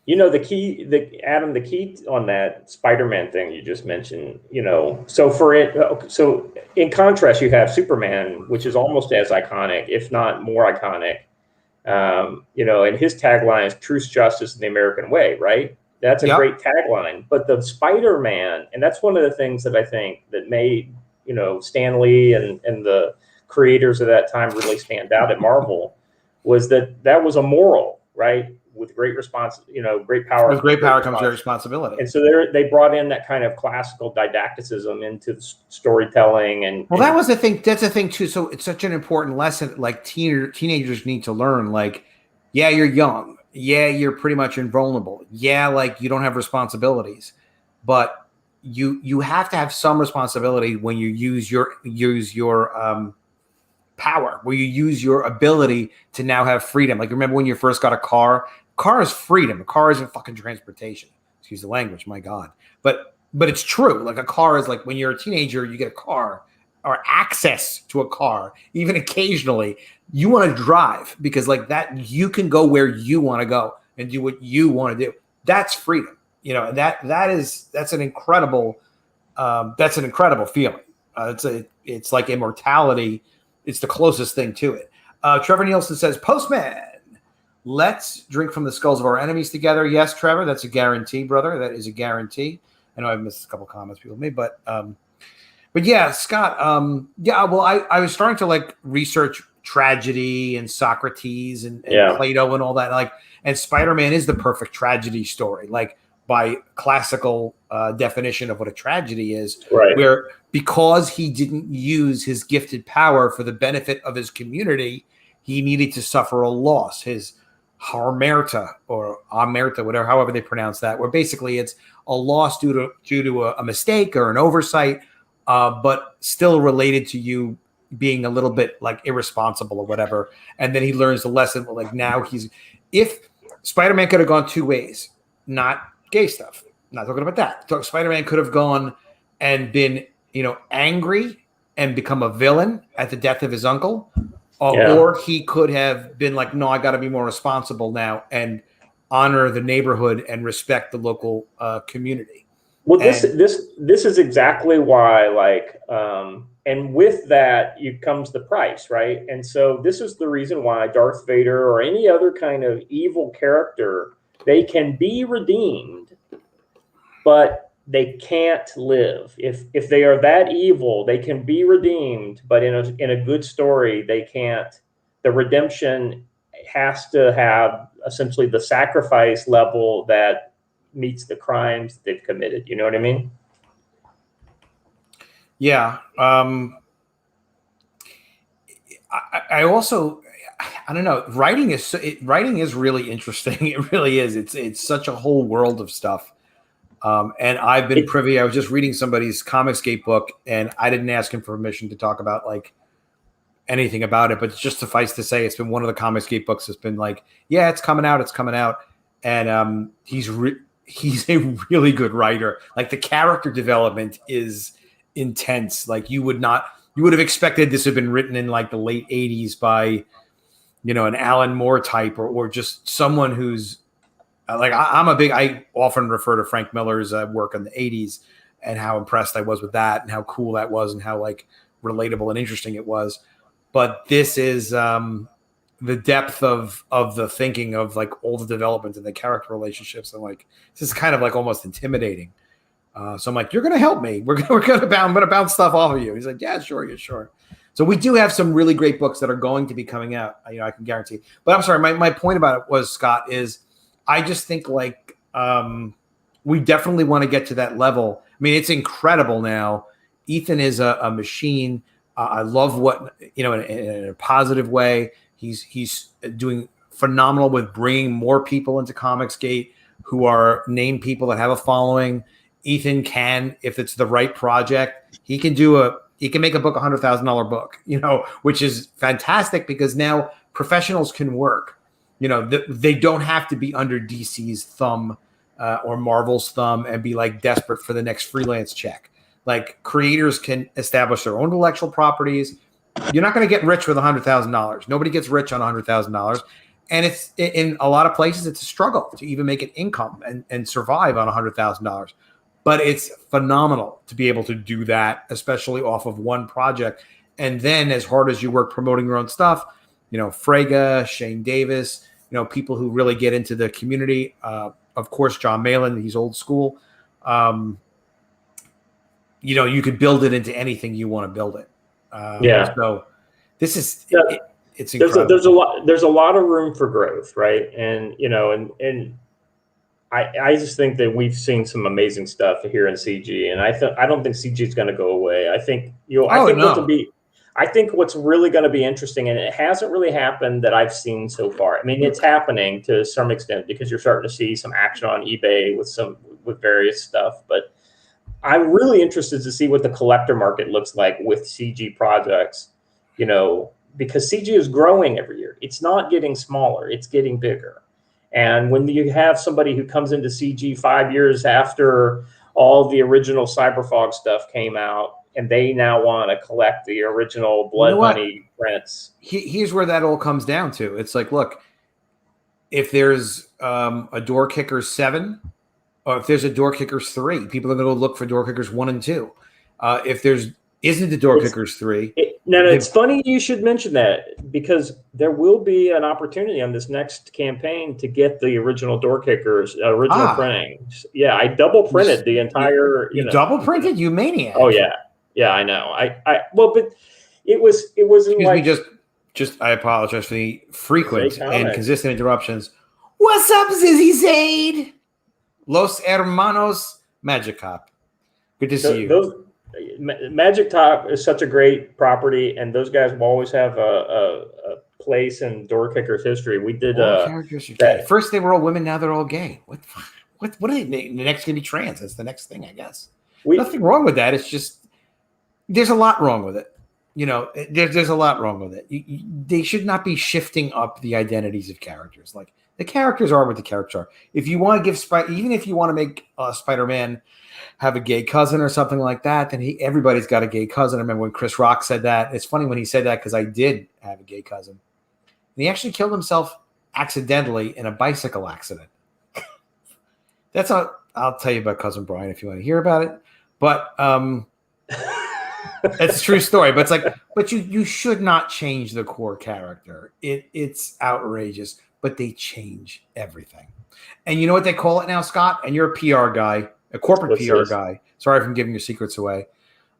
The key on that Spider-Man thing you just mentioned, so in contrast, you have Superman, which is almost as iconic, if not more iconic. And his tagline is "Truth, Justice, and the American Way," right? That's a great tagline. But the Spider-Man, and that's one of the things that I think that made, Stan Lee and the creators of that time really stand out at Marvel, was that was a moral, right? With great great power. With great power comes great responsibility. And so they brought in that kind of classical didacticism into the storytelling. And that was the thing. That's the thing too. So it's such an important lesson. Teenagers need to learn. Yeah, you're young. yeah, you're pretty much invulnerable. Yeah, like you don't have responsibilities, but you have to have some responsibility when you use your power, where you use your ability to now have freedom. Like remember when you first got a car? Car is freedom. A car isn't fucking transportation. Excuse the language, my God. But it's true. Like a car is like when you're a teenager, you get a car or access to a car, even occasionally. You want to drive because like that you can go where you want to go and do what you want to do. That's freedom. You know, that's an incredible feeling. It's like immortality. It's the closest thing to it. Trevor Nielsen says, Postman, let's drink from the skulls of our enemies together. Yes, Trevor, that's a guarantee, brother. That is a guarantee. I know I've missed a couple comments people made, but yeah, Scott, yeah, well, I was starting to like research tragedy and Socrates and Plato and all that. Like, and Spider-Man is the perfect tragedy story, like by classical definition of what a tragedy is, right? Where because he didn't use his gifted power for the benefit of his community, he needed to suffer a loss. His harmerta or amerta, whatever, however they pronounce that, where basically it's a loss due to a mistake or an oversight, but still related to you being a little bit like irresponsible or whatever. And then he learns the lesson. Like now if Spider-Man could have gone two ways, not gay stuff, not talking about that. So Spider-Man could have gone and been, angry and become a villain at the death of his uncle. Or he could have been like, no, I got to be more responsible now and honor the neighborhood and respect the local community. Well, this is exactly why, like, and with that comes the price, right? And so this is the reason why Darth Vader or any other kind of evil character, they can be redeemed, but they can't live. If they are that evil, they can be redeemed, but in a good story, they can't. The redemption has to have essentially the sacrifice level that meets the crimes they've committed. You know what I mean? Yeah. I also, I don't know. Writing is really interesting. It really is. It's such a whole world of stuff. And I've been privy. I was just reading somebody's Comicsgate book, and I didn't ask him for permission to talk about like anything about it. But just suffice to say, it's been one of the Comicsgate books that's been like, yeah, it's coming out. And he's a really good writer. Like the character development is intense. Like you would have expected this to have been written in like the late 80s by, an Alan Moore type or just someone who's like, I often refer to Frank Miller's work in the 80s and how impressed I was with that and how cool that was and how like relatable and interesting it was. But this is the depth of the thinking of like all the development and the character relationships. And like, this is kind of like almost intimidating. So I'm like, you're going to help me. I'm going to bounce stuff off of you. He's like, yeah, sure. So we do have some really great books that are going to be coming out. I can guarantee. But I'm sorry. My point about it was, Scott, is I just think like we definitely want to get to that level. I mean, it's incredible now. Ethan is a machine. I love what, in a positive way. He's doing phenomenal with bringing more people into Comicsgate who are named people that have a following. Ethan can, if it's the right project, he can make a book, $100,000 book, which is fantastic because now professionals can work. They don't have to be under DC's thumb or Marvel's thumb and be like desperate for the next freelance check. Like creators can establish their own intellectual properties. You're not going to get rich with $100,000. Nobody gets rich on $100,000. And it's in a lot of places, it's a struggle to even make an income and survive on $100,000. But it's phenomenal to be able to do that, especially off of one project. And then as hard as you work promoting your own stuff, Frege, Shane Davis, people who really get into the community. Of course, John Malin, he's old school. You could build it into anything you want to build it. So this is it's incredible. There's a lot of room for growth, right? And I just think that we've seen some amazing stuff here in CG, and I don't think CG is going to go away. I think I think what's really going to be interesting, and it hasn't really happened that I've seen so far. I mean, it's happening to some extent because you're starting to see some action on eBay with various stuff. But I'm really interested to see what the collector market looks like with CG projects, you know, because CG is growing every year. It's not getting smaller, it's getting bigger. And when you have somebody who comes into CG 5 years after all the original Cyberfog stuff came out, and they now want to collect the original Blood Honey prints. Here's where that all comes down to. It's like, look, if there's a Door Kickers 7, or if there's a Door Kickers 3, people are going to look for Door Kickers 1 and 2. If there's isn't a Door Kickers 3. It's funny you should mention that, because there will be an opportunity on this next campaign to get the original Door Kickers original printings. Yeah, I double printed the entire. You double printed, you maniac. Oh yeah. Yeah, I know. Well, but it wasn't. Excuse like, me, just I apologize for the frequent and consistent interruptions. What's up, Zizzy Zaid? Los Hermanos Magic Cop. Good to see you. Magic Top is such a great property, and those guys will always have a place in Door Kickers history. We did characters are gay. First they were all women, now they're all gay. What are they? The next gonna be trans. That's the next thing, I guess. Nothing wrong with that. It's just there's a lot wrong with it. You know, there's a lot wrong with it. They should not be shifting up the identities of characters. Like, the characters are what the characters are. If you want to give even if you want to make Spider-Man have a gay cousin or something like that, then everybody's got a gay cousin. I remember when Chris Rock said that. It's funny when he said that, because I did have a gay cousin. And he actually killed himself accidentally in a bicycle accident. That's I'll tell you about Cousin Brian if you want to hear about it. But it's a true story. But it's like, but you should not change the core character. It's outrageous, but they change everything. And you know what they call it now, Scott? And you're a PR guy, a corporate PR guy. Sorry if I'm giving your secrets away.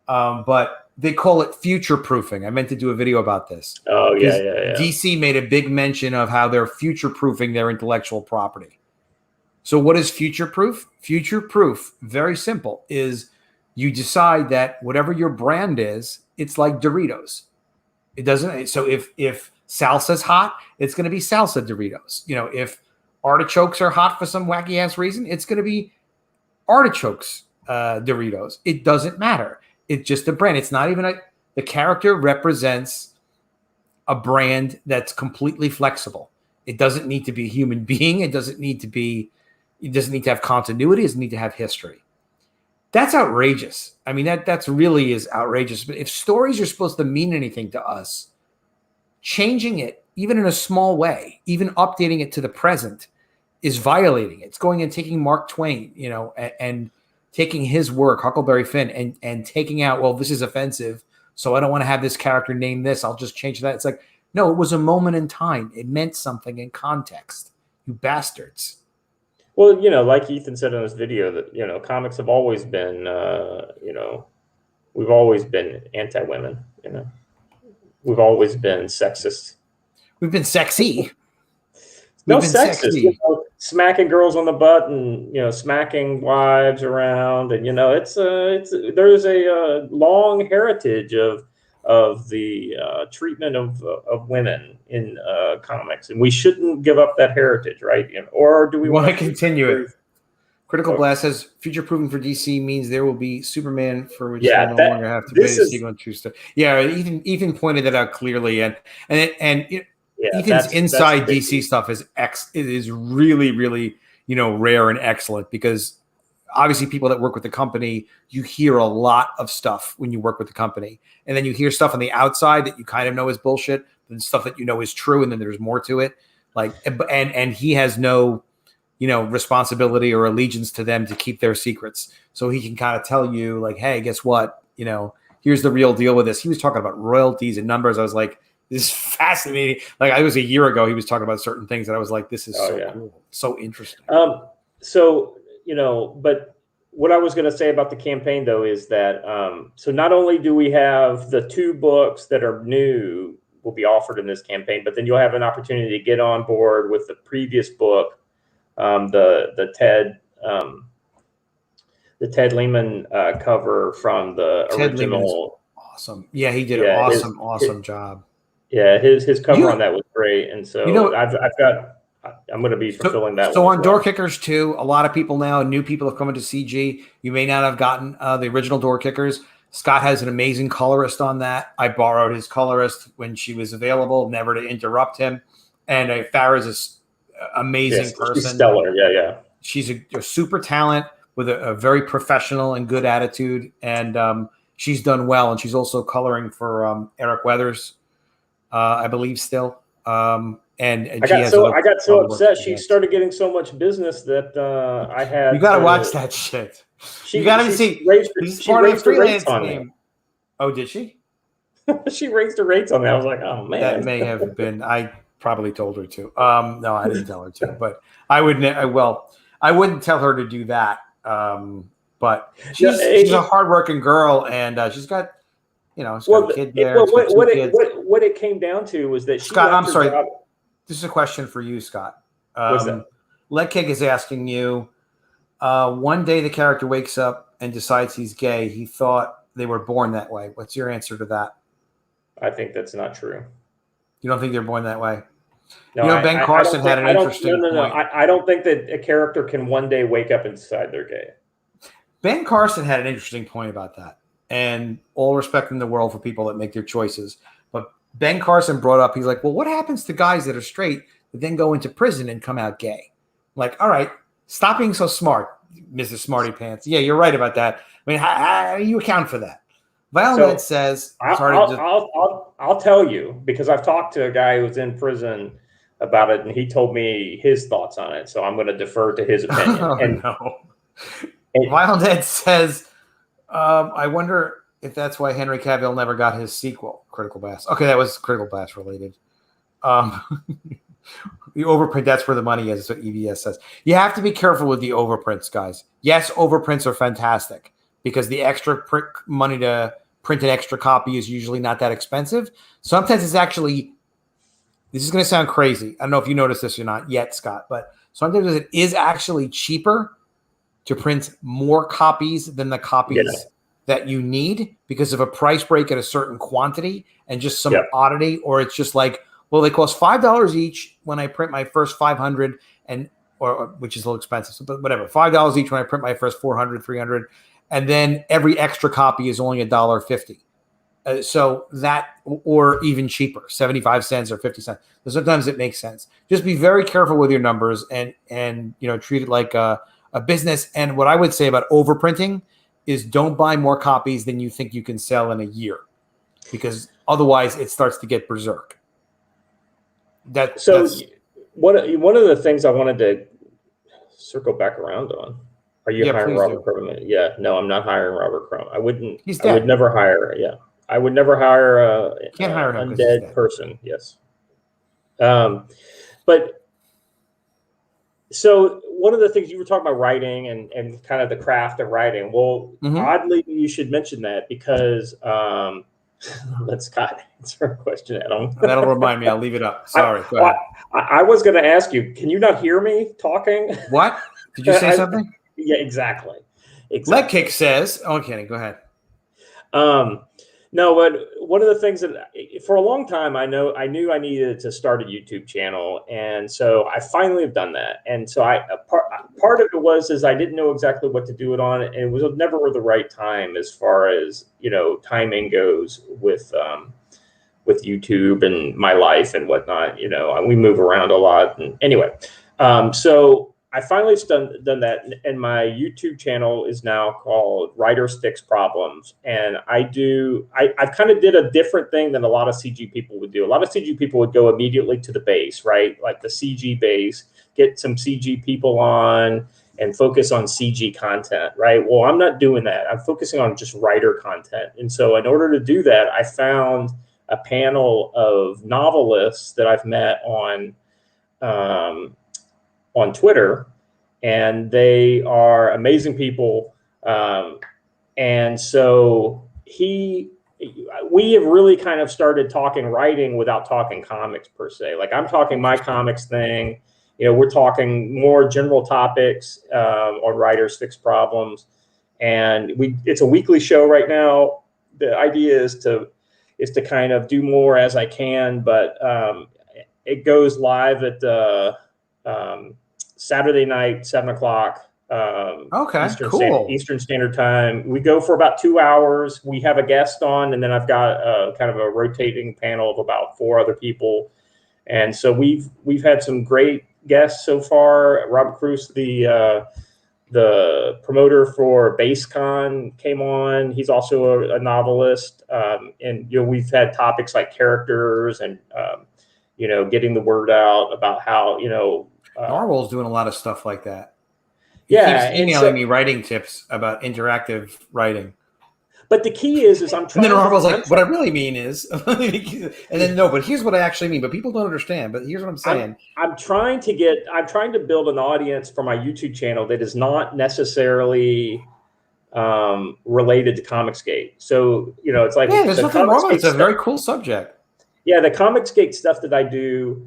But they call it future proofing. I meant to do a video about this. Oh, yeah. DC made a big mention of how they're future proofing their intellectual property. So what is future proof? Future proof, very simple, is you decide that whatever your brand is, it's like Doritos. It doesn't. So if salsa's hot, it's going to be salsa Doritos. You know, if artichokes are hot for some wacky ass reason, it's going to be artichokes Doritos. It doesn't matter. It's just a brand. It's not even the character represents a brand that's completely flexible. It doesn't need to be a human being. It doesn't need to have continuity. It doesn't need to have history. That's outrageous. I mean, that's really is outrageous. But if stories are supposed to mean anything to us, changing it, even in a small way, even updating it to the present, is violating it. It's going and taking Mark Twain, you know, and taking his work, Huckleberry Finn, and taking out, well, this is offensive, so I don't want to have this character named this. I'll just change that. It's like, no, it was a moment in time. It meant something in context. You bastards. Well, you know, like Ethan said in this video, that, you know, comics have always been, you know, we've always been anti-women, you know. We've always been sexist. We've been sexy. No, sexist. You know, smacking girls on the butt and, you know, smacking wives around, and, you know, there's a long heritage of the treatment of women in comics, and we shouldn't give up that heritage, right? You know, or do we want to continue it? Critical Blast says future proofing for DC means there will be Superman for which they no longer have to pay the sequel and true stuff. Yeah, Ethan pointed that out clearly, and Ethan's inside DC stuff is really, really, you know, rare and excellent, because obviously people that work with the company, you hear a lot of stuff when you work with the company, and then you hear stuff on the outside that you kind of know is bullshit, and stuff that you know is true, and then there's more to it. Like, and he has no, you know, responsibility or allegiance to them to keep their secrets. So he can kind of tell you, like, hey, guess what? You know, here's the real deal with this. He was talking about royalties and numbers. I was like, this is fascinating. Like, it was a year ago, he was talking about certain things that I was like, this is cool. So interesting. So, you know, but what I was going to say about the campaign, though, is that, so not only do we have the 2 books that are new will be offered in this campaign, but then you'll have an opportunity to get on board with the previous book, the Ted Lehman cover from the original awesome. Yeah, he did an awesome job. Yeah, his cover on that was great, and so I'm going to be fulfilling that. So on Door Kickers 2, a lot of people now, new people have come into CG. You may not have gotten the original Door Kickers. Scott has an amazing colorist on that. I borrowed his colorist when she was available, never to interrupt him. And Farrah's an amazing person. She's stellar. Yeah. She's a super talent with a very professional and good attitude, and she's done well. And she's also coloring for Eric Weathers, I believe, still. I got so upset. She started getting so much business that I had. You got to watch that shit. You got to see. She raised her rates on me. Oh, did she? She raised her rates on me. I was like, oh man. That may have been. I probably told her to. No, I didn't tell her to. But I wouldn't. I wouldn't tell her to do that. But she's a hardworking girl, and she's got. She's got a kid there. What it came down to was that Scott, I'm sorry. This is a question for you, Scott. What's that? Letkig is asking you, one day the character wakes up and decides he's gay. He thought they were born that way. What's your answer to that? I think that's not true. You don't think they're born that way? No, Ben Carson had an interesting point. I don't think that a character can one day wake up and decide they're gay. Ben Carson had an interesting point about that. And all respect in the world for people that make their choices. But Ben Carson brought up, he's like, well, what happens to guys that are straight that then go into prison and come out gay? I'm like, all right, stop being so smart, Mrs. Smarty Pants. Yeah, you're right about that. I mean, how do you account for that? Violet says, I'll tell you, because I've talked to a guy who's in prison about it, and he told me his thoughts on it. So I'm going to defer to his opinion. Violet says, I wonder if that's why Henry Cavill never got his sequel, Critical Bass. Okay, that was Critical Bass related. The overprint, that's where the money is what EVS says. You have to be careful with the overprints, guys. Yes, overprints are fantastic because the extra money to print an extra copy is usually not that expensive. Sometimes it's actually, this is going to sound crazy. I don't know if you noticed this or not yet, Scott, but sometimes it is actually cheaper to print more copies than the copies that you need because of a price break at a certain quantity and just some oddity, or it's just like, well, they cost $5 each when I print my first 500 or which is a little expensive, but whatever, $5 each when I print my first 400, 300, and then every extra copy is only $1.50. So that, or even cheaper, 75 cents or 50 cents. So sometimes it makes sense. Just be very careful with your numbers and treat it like a business. And what I would say about overprinting is don't buy more copies than you think you can sell in a year, because otherwise it starts to get berserk. One of the things I wanted to circle back around on. Are you hiring Robert Crumb? Yeah, no, I'm not hiring Robert Crumb. I wouldn't. He's dead. I would never hire. Yeah, I would never hire Can't hire him undead person. Yes. But so one of the things you were talking about writing and kind of the craft of writing. Well, oddly, you should mention that because let Scott answer a question, Adam. That'll remind me. I'll leave it up. Sorry. Go ahead. I was going to ask you, can you not hear me talking? What? Did you say something? Yeah, exactly. Letkig says, oh, okay, go ahead. No, but one of the things that for a long time, I knew I needed to start a YouTube channel. And so I finally have done that. And so part of it is I didn't know exactly what to do it on. And it was never the right time as far as, timing goes with YouTube and my life and whatnot. We move around a lot. And anyway, so I finally done that, and my YouTube channel is now called Writers Fix Problems. And I kind of did a different thing than a lot of CG people would do. A lot of CG people would go immediately to the base, right? Like the CG base, get some CG people on and focus on CG content, right? Well, I'm not doing that. I'm focusing on just writer content. And so in order to do that, I found a panel of novelists that I've met on Twitter, and they are amazing people. And so we have really kind of started talking writing without talking comics per se. Like I'm talking my comics thing, we're talking more general topics on Writers Fix Problems. And it's a weekly show right now. the idea is to kind of do more as I can, but it goes live at Saturday night, 7:00. Okay, Eastern Standard Time. We go for about 2 hours. We have a guest on, and then I've got kind of a rotating panel of about 4 other people. And so we've had some great guests so far. Robert Cruz, the promoter for BaseCon, came on. He's also a novelist, and we've had topics like characters and getting the word out about how Narwhal's doing a lot of stuff like that. He keeps emailing me writing tips about interactive writing. But the key is I'm trying. And then Narwhal's like, what I really mean is, and then no, but here's what I actually mean. But people don't understand. But here's what I'm saying. I'm trying to build an audience for my YouTube channel that is not necessarily related to Comicsgate. So it's like there's nothing wrong with it. It's a very cool subject. Yeah, the Comicsgate stuff that I do,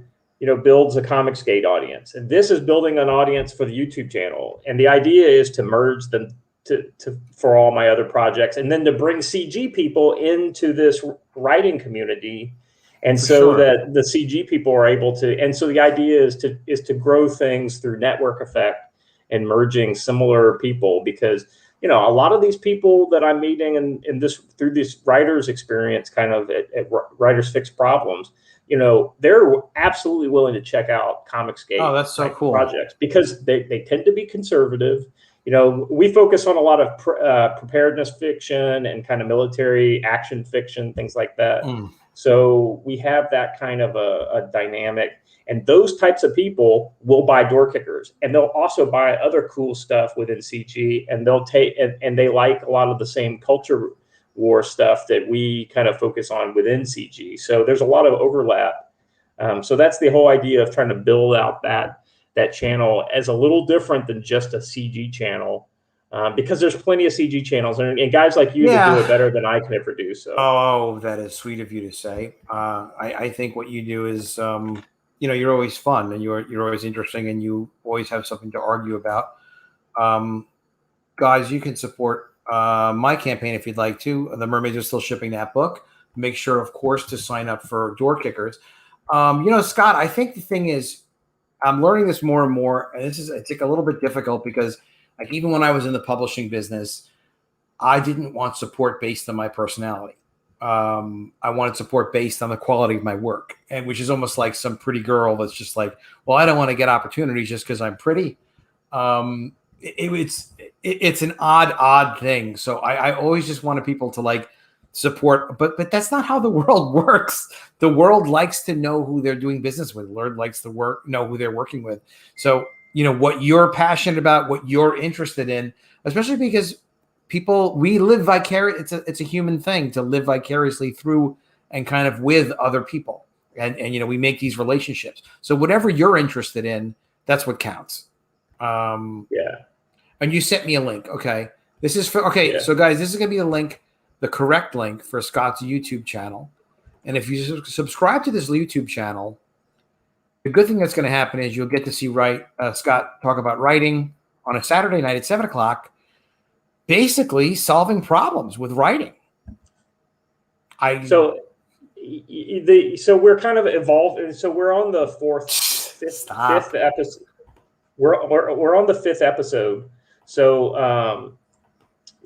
builds a Comicsgate audience, and this is building an audience for the YouTube channel. And the idea is to merge them for all my other projects, and then to bring CG people into this writing community, and that the CG people are able to. And so the idea is to grow things through network effect and merging similar people, because a lot of these people that I'm meeting in through this writers experience, kind of at Writers Fix Problems, they're absolutely willing to check out Comicsgate. Oh, that's so cool. Projects, because they tend to be conservative. We focus on a lot of preparedness fiction and kind of military action fiction, things like that. So we have that kind of a dynamic, and those types of people will buy Door Kickers, and they'll also buy other cool stuff within CG, and they'll take and they like a lot of the same culture war stuff that we kind of focus on within CG. So there's a lot of overlap. So that's the whole idea of trying to build out that channel as a little different than just a CG channel, because there's plenty of CG channels, and guys like you that do it better than I can ever do. So, oh, that is sweet of you to say. I think what you do is, you're always fun, and you're always interesting, and you always have something to argue about. Guys, you can support my campaign if you'd like to. The Mermaids are still shipping that book. Make sure, of course, to sign up for Door Kickers. Scott, I think the thing is, I'm learning this more and more, and it's a little bit difficult because, like, even when I was in the publishing business, I didn't want support based on my personality. I wanted support based on the quality of my work, and which is almost like some pretty girl that's just like, well, I don't want to get opportunities just because I'm pretty. It's an odd thing. So I always just wanted people to like support, but that's not how the world works. The world likes to know who they're doing business with. The world likes to know who they're working with. So, what you're passionate about, what you're interested in, especially because we live vicariously. It's a human thing to live vicariously through and kind of with other people. And we make these relationships. So whatever you're interested in, that's what counts. And you sent me a link. Okay. So guys, this is going to be a link, the correct link for Scott's YouTube channel. And if you subscribe to this YouTube channel, the good thing that's going to happen is you'll get to see Scott talk about writing on a Saturday night at 7:00, basically solving problems with writing. So we're kind of evolved. So we're on the fifth episode. We're on the 5th episode. So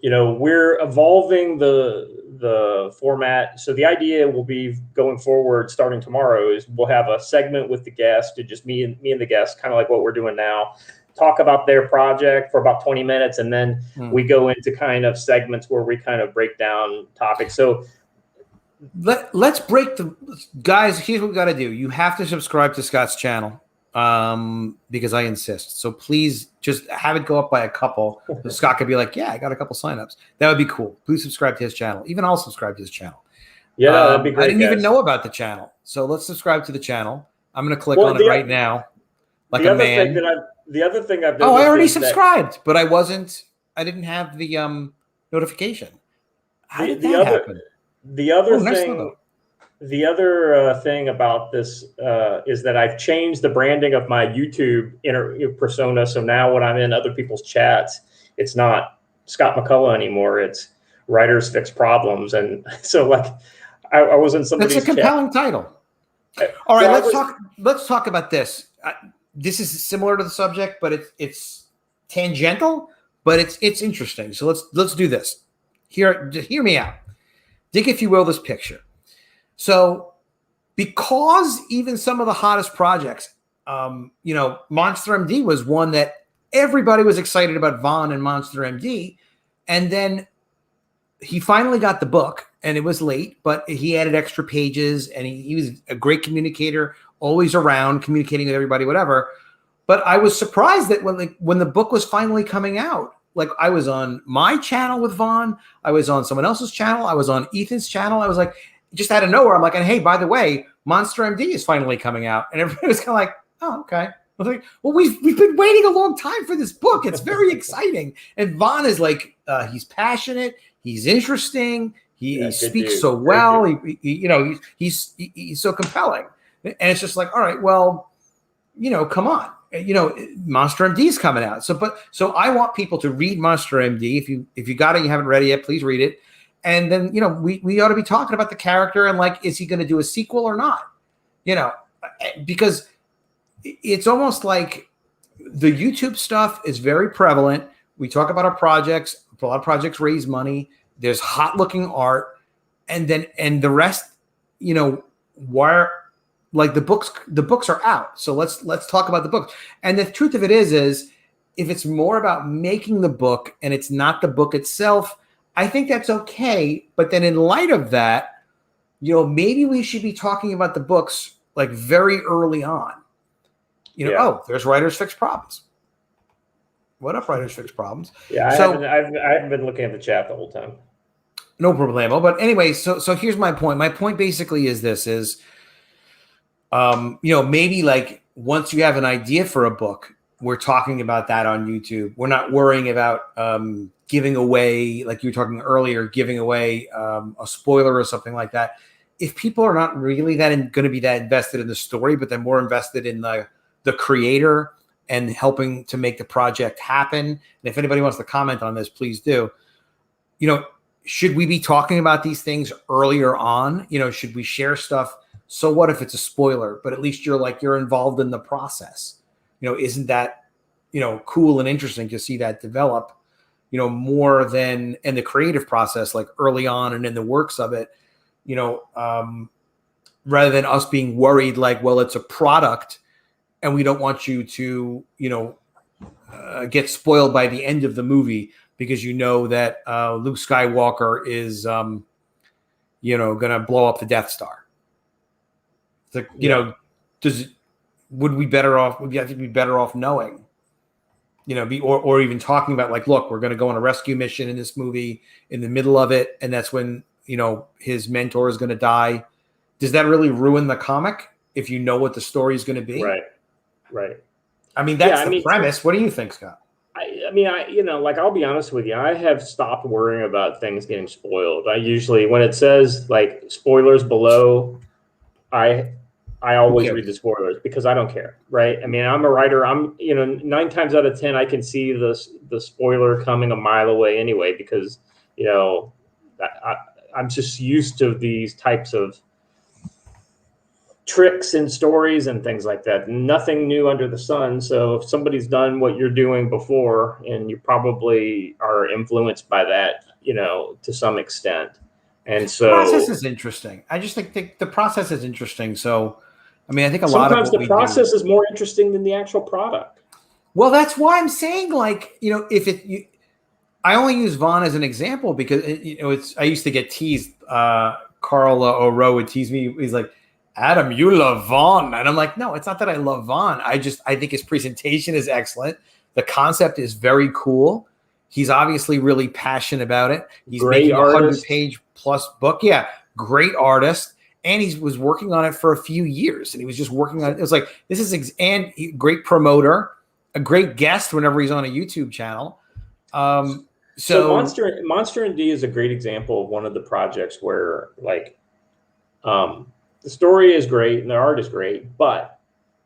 we're evolving the format. So the idea will be going forward, starting tomorrow, is we'll have a segment with the guest, to just me and the guest, kind of like what we're doing now, talk about their project for about 20 minutes. And then we go into kind of segments where we kind of break down topics. So let's break guys. Here's what we got to do. You have to subscribe to Scott's channel. Because I insist. So please just have it go up by a couple. So Scott could be like, yeah, I got a couple signups. That would be cool. Please subscribe to his channel. Even I'll subscribe to his channel. Yeah, that'd be great. I didn't even know about the channel. So let's subscribe to the channel. I'm going to click on it right now. Like a man. The other thing I've done. Oh, I already subscribed, but I didn't have the notification. How did that happen? The other thing about this is that I've changed the branding of my YouTube persona. So now when I'm in other people's chats, it's not Scott McCullough anymore. It's writers fix problems. And so like I was in somebody's That's a compelling title. All right, let's talk about this. This is similar to the subject, but it's tangential, but it's interesting. So let's do this. Hear me out. Dig, if you will, this picture. So because even some of the hottest projects, Monster MD was one that everybody was excited about, Vaughn and Monster MD, and then he finally got the book, and it was late, but he added extra pages, and he was a great communicator, always around, communicating with everybody, whatever. But I was surprised that when the book was finally coming out, like I was on my channel with Vaughn, I was on someone else's channel, I was on Ethan's channel, I was like, just out of nowhere, I'm like, and hey, by the way, Monster MD is finally coming out, and everybody was kind of like, oh, okay. I was like, well, we've been waiting a long time for this book. It's very exciting. And Vaughn is like, he's passionate. He's interesting. He speaks so well. He's so compelling. And it's just like, all right, well, come on. Monster MD is coming out. So I want people to read Monster MD. If you got it, you haven't read it yet, please read it. And then, we ought to be talking about the character and like, is he going to do a sequel or not? Because it's almost like the YouTube stuff is very prevalent. We talk about our projects. A lot of projects raise money. There's hot looking art. And the rest, where like the books are out. So let's talk about the books. And the truth of it is if it's more about making the book and it's not the book itself, I think that's okay. But then in light of that, maybe we should be talking about the books like very early on. Oh, there's Writers Fix Problems. What up, Writers Fix Problems? Yeah, I haven't been looking at the chat the whole time. No problemo. But anyway, so here's my point. My point basically is this: maybe like once you have an idea for a book, we're talking about that on YouTube. We're not worrying about giving away, like you were talking earlier, giving away a spoiler or something like that. If people are not really going to be that invested in the story, but they're more invested in the creator and helping to make the project happen. And if anybody wants to comment on this, please do. Should we be talking about these things earlier on? Should we share stuff? So what if it's a spoiler, but at least you're involved in the process? Isn't that, cool and interesting to see that develop, more than in the creative process, like early on and in the works of it, rather than us being worried, like, well, it's a product and we don't want you to, get spoiled by the end of the movie because that Luke Skywalker is, going to blow up the Death Star. It's like, would we be better off knowing, or even talking about like, look, we're going to go on a rescue mission in this movie in the middle of it. And that's when, his mentor is going to die. Does that really ruin the comic if you know what the story is going to be? Right. I mean, that's the premise. What do you think, Scott? I'll be honest with you. I have stopped worrying about things getting spoiled. I usually, when it says like spoilers below, I always read the spoilers because I don't care. Right. I mean, I'm a writer. 9 times out of 10, I can see the spoiler coming a mile away anyway, because, I'm just used to these types of tricks and stories and things like that. Nothing new under the sun. So if somebody's done what you're doing before, and you probably are influenced by that, to some extent. And so the process is interesting. I just think the process is interesting. So, I mean, I think sometimes the process is more interesting than the actual product. Well, that's why I'm saying, like, I only use Vaughn as an example because I used to get teased. Carl O'Rowe would tease me. He's like, Adam, you love Vaughn. And I'm like, no, it's not that I love Vaughn. I think his presentation is excellent. The concept is very cool. He's obviously really passionate about it. He's making a 100-page plus book. Yeah, great artist. And he was working on it for a few years. And he was just working on it. It was like, great promoter, a great guest whenever he's on a YouTube channel. So Monster MD is a great example of one of the projects where, like, the story is great and the art is great, but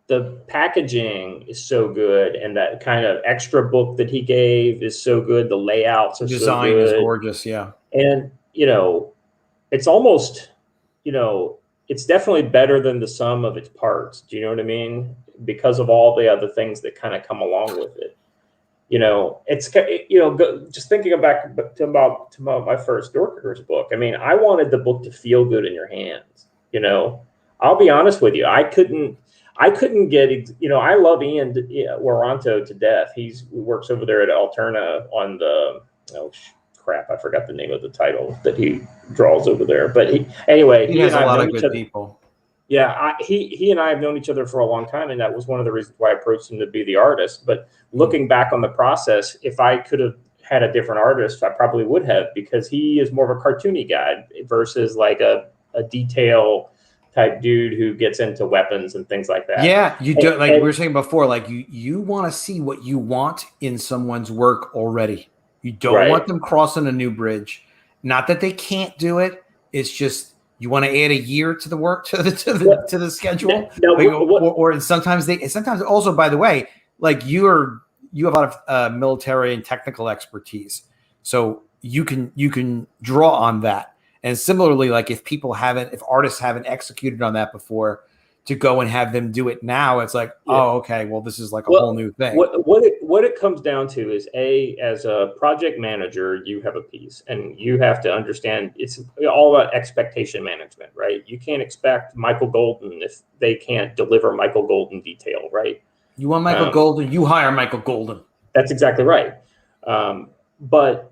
the packaging is so good, and that kind of extra book that he gave is so good. The layouts are design so good. is gorgeous, yeah. And, it's almost, it's definitely better than the sum of its parts. Do you know what I mean? Because of all the other things that kind of come along with it. It's, just thinking back to my first DOORKICKERS book. I mean, I wanted the book to feel good in your hands. I'll be honest with you. I couldn't get, I love Ian Waranto to death. He works over there at Alterna on the, crap, I forgot the name of the title that he draws over there. But he has a lot of good people. Yeah, he and I have known each other for a long time, and that was one of the reasons why I approached him to be the artist. But looking back on the process, if I could have had a different artist, I probably would have, because he is more of a cartoony guy versus like a detail type dude who gets into weapons and things like that. Yeah, you do. Like we were saying before, like you want to see what you want in someone's work already. You don't want them crossing a new bridge. Not that they can't do it. It's just you want to add a year to the work to the schedule. Or sometimes also, by the way, like you have a lot of military and technical expertise, so you can draw on that. And similarly, like if artists haven't executed on that before, to go and have them do it now, it's like, oh, okay, well, this is like a whole new thing. What it comes down to is, as a project manager, you have a piece, and you have to understand it's all about expectation management, right? You can't expect Michael Golden if they can't deliver Michael Golden detail, right? You want Michael Golden, you hire Michael Golden. That's exactly right. But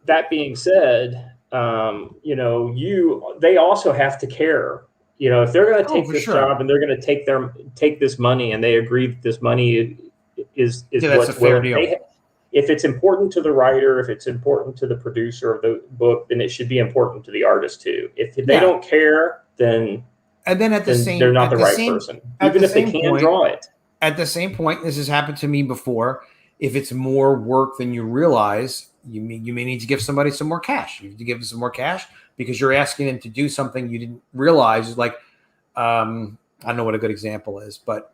that being said, they also have to care. If they're going to take this job and they're going to take this money, and they agree that this money is that's a fair deal. If it's important to the writer, if it's important to the producer of the book, then it should be important to the artist too. If they don't care, then they're not the right person, even if they can draw it. At the same point, this has happened to me before. If it's more work than you realize, you may need to give somebody some more cash. You need to give them some more cash because you're asking them to do something you didn't realize. Like, I don't know what a good example is, but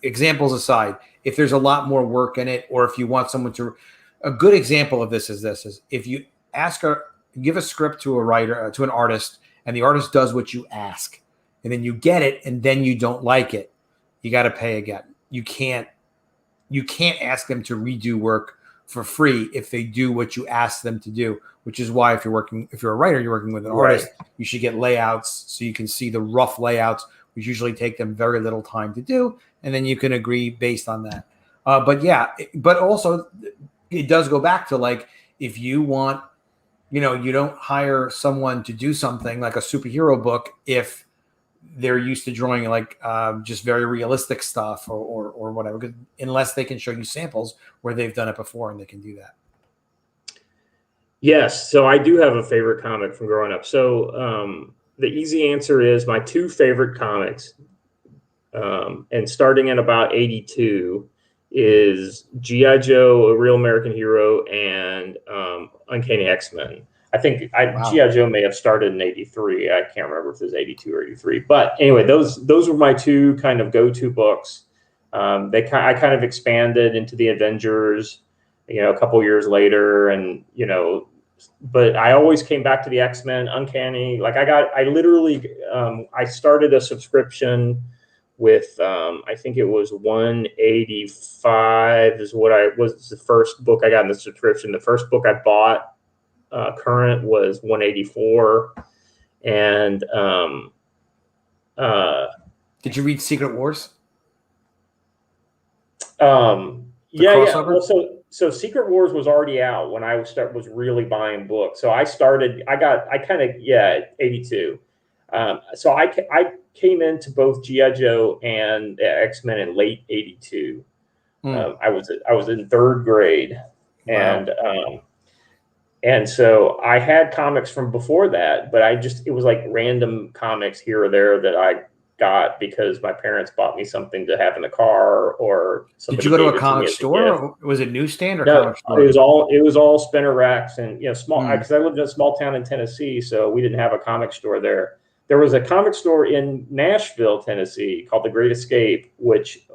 examples aside, if there's a lot more work in it, or if you want someone to, a good example of this is if you give a script to a writer, to an artist, and the artist does what you ask, and then you get it, and then you don't like it, you got to pay again. You can't ask them to redo work for free if they do what you ask them to do, which is why if you're a writer, you're working with an artist, you should get layouts so you can see the rough layouts, which usually take them very little time to do, and then you can agree based on that. But also it does go back to, like, if you want, you don't hire someone to do something like a superhero book if they're used to drawing like just very realistic stuff or whatever, unless they can show you samples where they've done it before and they can do that. Yes. So I do have a favorite comic from growing up. So the easy answer is my two favorite comics, and starting at about 82, is G.I. Joe, A Real American Hero, and Uncanny X-Men. I think G.I. Joe may have started in 83. I can't remember if it was 82 or 83. But anyway, those were my two kind of go-to books. I kind of expanded into the Avengers, a couple years later, and but I always came back to the X-Men, Uncanny. Like I started a subscription with I think it was 185 is what was the first book I got in the subscription. The first book I bought current was 184. And did you read Secret Wars? Yeah. Well, so Secret Wars was already out when I was really buying books. So I 82. So I came into both G.I. Joe and X-Men in late 82. I was in third grade. Wow. And so I had comics from before that, but it was like random comics here or there that I got because my parents bought me something to have in the car, or did you go to a comic store, or was it newsstand or comic store? It was all spinner racks and small, because I lived in a small town in Tennessee, so we didn't have a comic store there. There was a comic store in Nashville, Tennessee called The Great Escape, which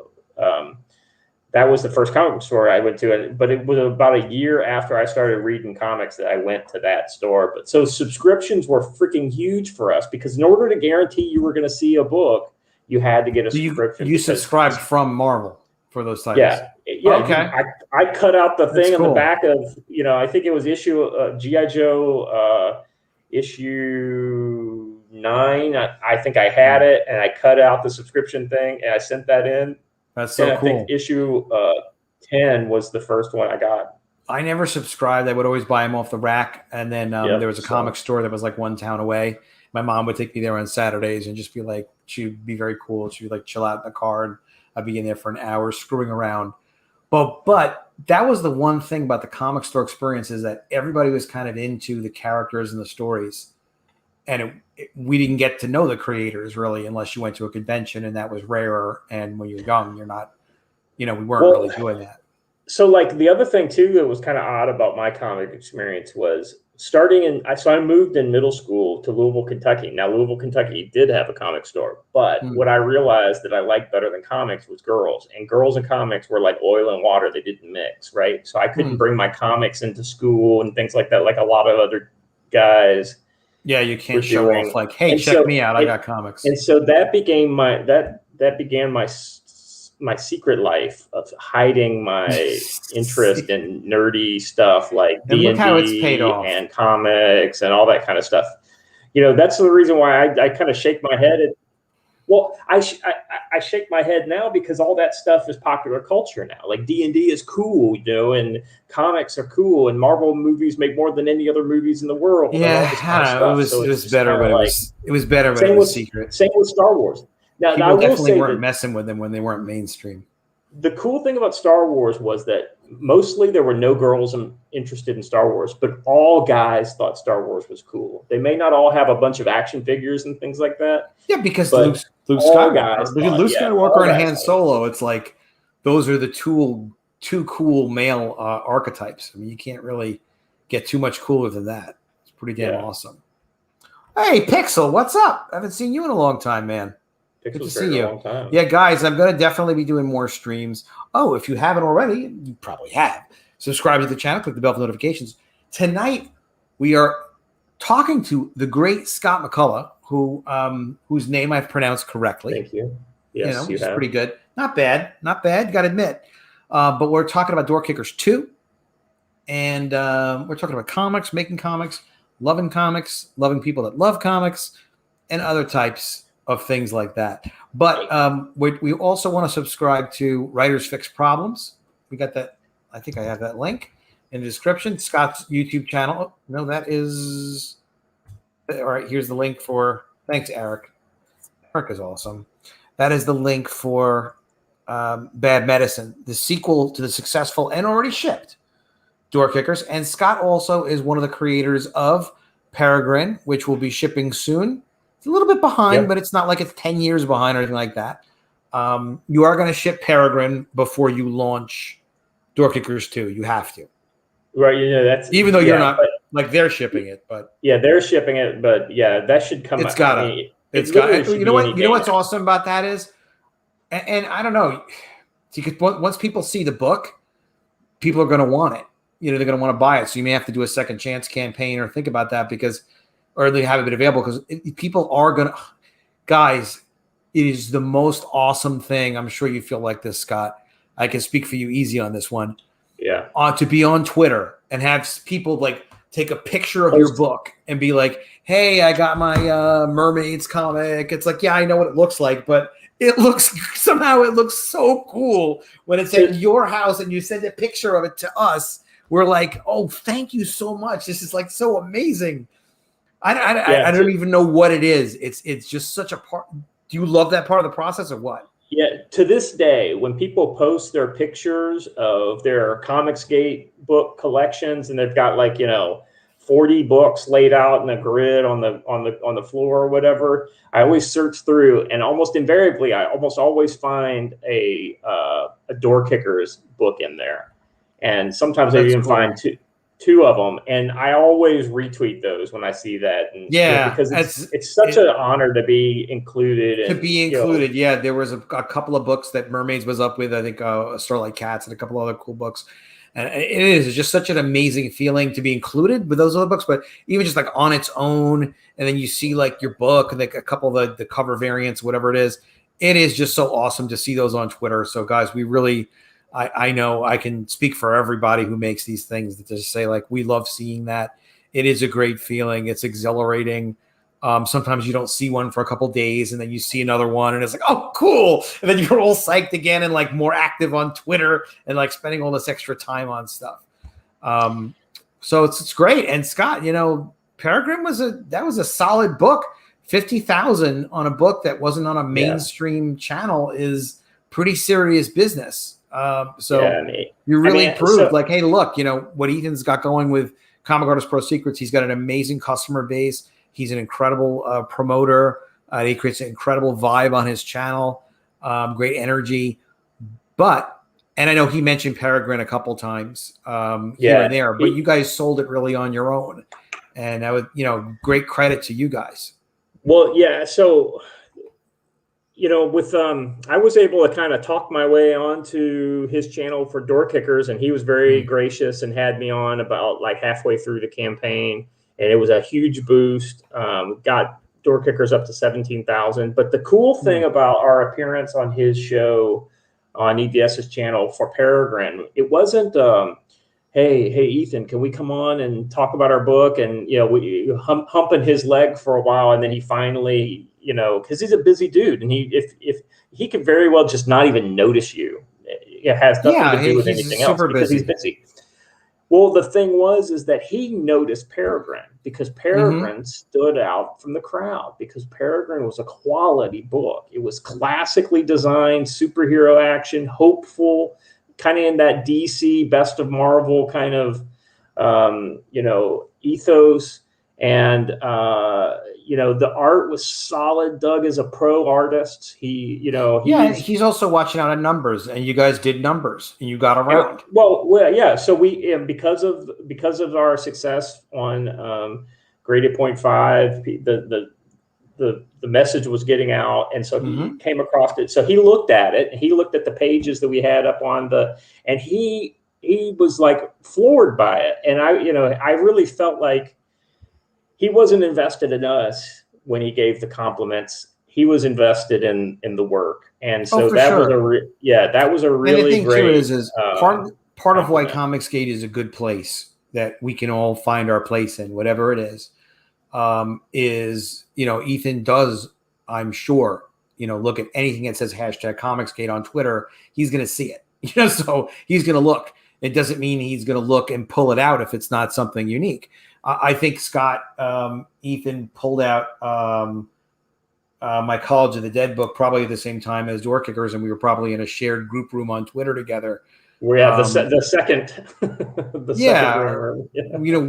that was the first comic book store I went to. But it was about a year after I started reading comics that I went to that store. But so subscriptions were freaking huge for us, because in order to guarantee you were going to see a book, you had to get a subscription. You subscribed from Marvel for those titles. Yeah. Okay. I cut out the thing on the back of, I think it was G.I. Joe issue 9. I think I had it, and I cut out the subscription thing, and I sent that in. That's so cool. I think issue 10 was the first one I got. I never subscribed. I would always buy them off the rack. And then there was a comic store that was like one town away. My mom would take me there on Saturdays and just be like, she'd be very cool. She'd like chill out in the car, and I'd be in there for an hour screwing around. But that was the one thing about the comic store experience, is that everybody was kind of into the characters and the stories. And we didn't get to know the creators really unless you went to a convention, and that was rarer. And when you're young, you're not, we weren't really doing that. So like the other thing too that was kind of odd about my comic experience was so I moved in middle school to Louisville, Kentucky. Now Louisville, Kentucky did have a comic store, but what I realized that I liked better than comics was girls, and girls and comics were like oil and water. They didn't mix, right? So I couldn't bring my comics into school and things like that, like a lot of other guys. Yeah, you can't show off like, hey, check me out. I got comics. And so that became that began my secret life of hiding my interest in nerdy stuff like D&D and comics and all that kind of stuff. That's the reason why I kind of shake my head. I shake my head now because all that stuff is popular culture now. Like D&D is cool, and comics are cool, and Marvel movies make more than any other movies in the world. Yeah, it was better when it was better when it was secret. Same with Star Wars. Now, people definitely weren't messing with them when they weren't mainstream. The cool thing about Star Wars was that mostly there were no girls interested in Star Wars, but all guys thought Star Wars was cool. They may not all have a bunch of action figures and things like that. Yeah, because Luke Skywalker and Han Solo, it's like those are the two cool male archetypes. I mean, you can't really get too much cooler than that. It's pretty damn awesome. Hey, Pixel, what's up? I haven't seen you in a long time, man. Good to see you. Yeah, guys, I'm going to definitely be doing more streams. Oh, if you haven't already, you probably have. Subscribe to the channel, click the bell for notifications. Tonight, we are talking to the great Scott Mccullough, whose name I've pronounced correctly. Thank you. Yes, which is pretty good. Not bad, got to admit. But we're talking about Door Kickers 2. And we're talking about comics, making comics, loving people that love comics, and other types of things like that. But we also want to subscribe to Writers Fix Problems. We got that. I think I have that link in the description. Scott's YouTube channel. No, that is all right. Here's the link for. Thanks, Eric. Eric is awesome. That is the link for Bad Medicine, the sequel to the successful and already shipped Door Kickers. And Scott also is one of the creators of Peregrine, which will be shipping soon. It's a little bit behind, but it's not like it's 10 years behind or anything like that. You are going to ship Peregrine before you launch Door Kickers 2. You have to. Right. That's even though you're not like they're shipping it, but they're shipping it. But that should come. It's got to. It's got. You know what? You know what's awesome about that is, and I don't know. Once people see the book, people are going to want it. They're going to want to buy it. So you may have to do a second chance campaign or think about that or they have it available because people are going to, guys, it is the most awesome thing. I'm sure you feel like this, Scott. I can speak for you easy on this one. Yeah. To be on Twitter and have people like take a picture of your book and be like, hey, I got my Mermaids comic. It's like, yeah, I know what it looks like, but it looks so cool when it's at your house and you send a picture of it to us. We're like, oh, thank you so much. This is like so amazing. I don't even know what it is. It's just such a part. Do you love that part of the process or what? Yeah. To this day, when people post their pictures of their Comicsgate book collections and they've got 40 books laid out in a grid on the floor or whatever, I always search through and almost invariably I almost always find a Door Kickers book in there. And sometimes I even find two. 2 of them, and I always retweet those when I see that. And, because it's such an honor to be included. Yeah, there was a couple of books that Mermaids was up with. I think Starlight Cats and a couple other cool books. And it's just such an amazing feeling to be included with those other books, but even just like on its own, and then you see like your book and like a couple of the cover variants, whatever it is just so awesome to see those on Twitter. So guys, we really, I know I can speak for everybody who makes these things to just say like, we love seeing that. It is a great feeling. It's exhilarating. Sometimes you don't see one for a couple days and then you see another one and it's like, oh, cool. And then you're all psyched again and like more active on Twitter and like spending all this extra time on stuff. So it's great. And Scott, Peregrine was a solid book. 50,000 on a book that wasn't on a mainstream channel is pretty serious business. You really proved like, hey, look, what Ethan's got going with Comic Artist Pro Secrets. He's got an amazing customer base. He's an incredible promoter. He creates an incredible vibe on his channel, great energy. And I know he mentioned Peregrine a couple times here and there, but you guys sold it really on your own. And that was, great credit to you guys. Well, yeah. So, with I was able to kind of talk my way onto his channel for Door Kickers, and he was very gracious and had me on about like halfway through the campaign. And it was a huge boost. Got Door Kickers up to 17,000. But the cool thing about our appearance on his show on EDS's channel for Peregrine, it wasn't, hey, Ethan, can we come on and talk about our book? And, we humping his leg for a while. And then he finally, because he's a busy dude. And if he could very well just not even notice you. It has nothing to do with anything else because he's busy. Well, the thing is that he noticed Peregrine because Peregrine stood out from the crowd because Peregrine was a quality book. It was classically designed, superhero action, hopeful, kind of in that DC Best of Marvel kind of, ethos. And, the art was solid. Doug is a pro artist. He's also watching out on numbers, and you guys did numbers, and you got around. Yeah. So we, because of our success on Graded 0.5, the message was getting out, and so he came across it. So he looked at it, and he looked at the pages that we had up on and he was like floored by it. And I really felt like he wasn't invested in us when he gave the compliments. He was invested in the work, and so that was a really great. And the thing too is part of why Comicsgate is a good place that we can all find our place in, whatever it is Ethan does, I'm sure, look at anything that says #Comicsgate on Twitter. He's going to see it, so he's going to look. It doesn't mean he's going to look and pull it out if it's not something unique. I think Scott, Ethan pulled out my College of the Dead book probably at the same time as Door Kickers, and we were probably in a shared group room on Twitter together. We have the second,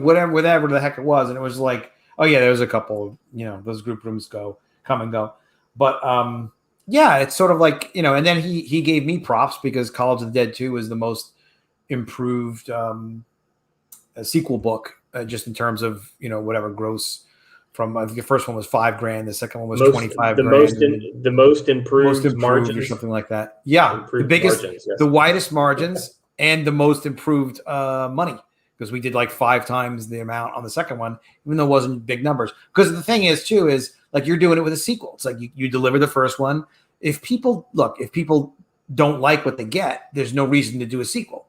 whatever the heck it was, and it was like, oh yeah, there was a couple of those group rooms come and go, but it's sort of like and then he gave me props because College of the Dead 2 was the most improved sequel book. Just in terms of whatever gross from I think the first one was $5,000, the second one was $25,000. The most improved margins or something like that. Yeah, the biggest, margins, the widest margins, and the most improved money because we did like 5 times the amount on the second one, even though it wasn't big numbers. Because the thing is too is like you're doing it with a sequel. It's like you deliver the first one. If people don't like what they get, there's no reason to do a sequel.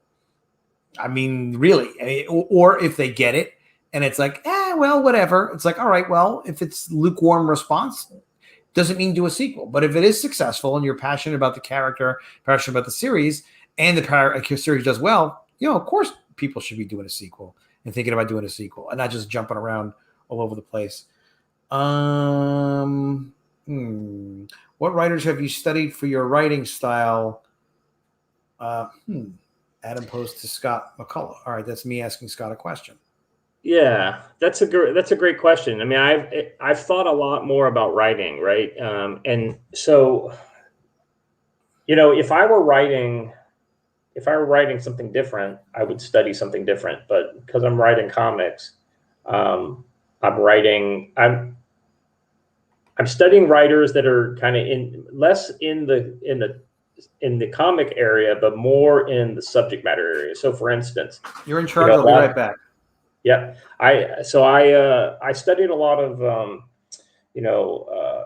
I mean, really, or if they get it and it's like, well, whatever. It's like, all right, well, if it's lukewarm response, doesn't mean do a sequel. But if it is successful and you're passionate about the character, passionate about the series, and the series does well, of course, people should be doing a sequel and thinking about doing a sequel and not just jumping around all over the place. What writers have you studied for your writing style? Adam posed to Scott McCullough. All right, that's me asking Scott a question. Yeah, that's a great question. I mean, I've thought a lot more about writing, right? And so, if I were writing if I were writing something different, I would study something different. But because I'm writing comics, I'm studying writers that are kind of less in the comic area, but more in the subject matter area. So, for instance, you're in charge. I'll be right back. Yeah, I studied a lot of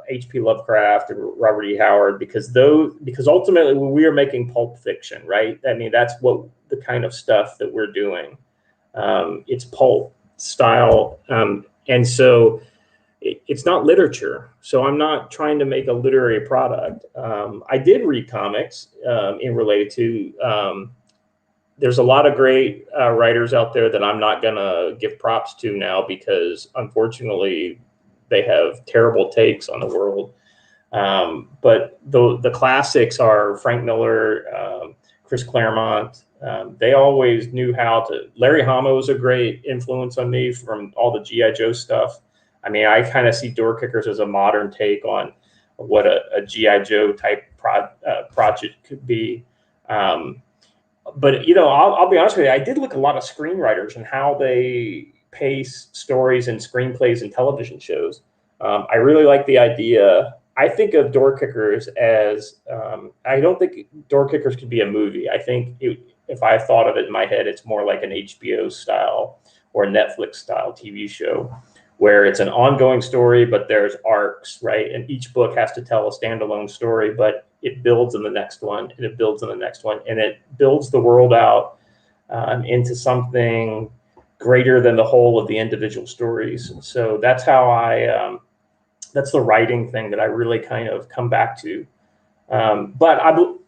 H.P. Lovecraft and Robert E. Howard because ultimately when we are making pulp fiction, right? I mean, that's what the kind of stuff that we're doing. It's pulp style, and so it's not literature. So I'm not trying to make a literary product. I did read comics in related to. There's a lot of great writers out there that I'm not going to give props to now because unfortunately they have terrible takes on the world. But the classics are Frank Miller, Chris Claremont. They always knew how to. Larry Hama was a great influence on me from all the G.I. Joe stuff. I mean, I kind of see Door-Kickers as a modern take on what a G.I. Joe type project could be. But I'll be honest with you. I did look a lot of screenwriters and how they pace stories and screenplays and television shows. I really like the idea. I think of Door-Kickers as I don't think Door-Kickers could be a movie. I think if I thought of it in my head, it's more like an HBO style or a Netflix style TV show where it's an ongoing story, but there's arcs, right? And each book has to tell a standalone story, but it builds in the next one, and it builds in the next one, and it builds the world out into something greater than the whole of the individual stories. So that's how that's the writing thing that I really kind of come back to. But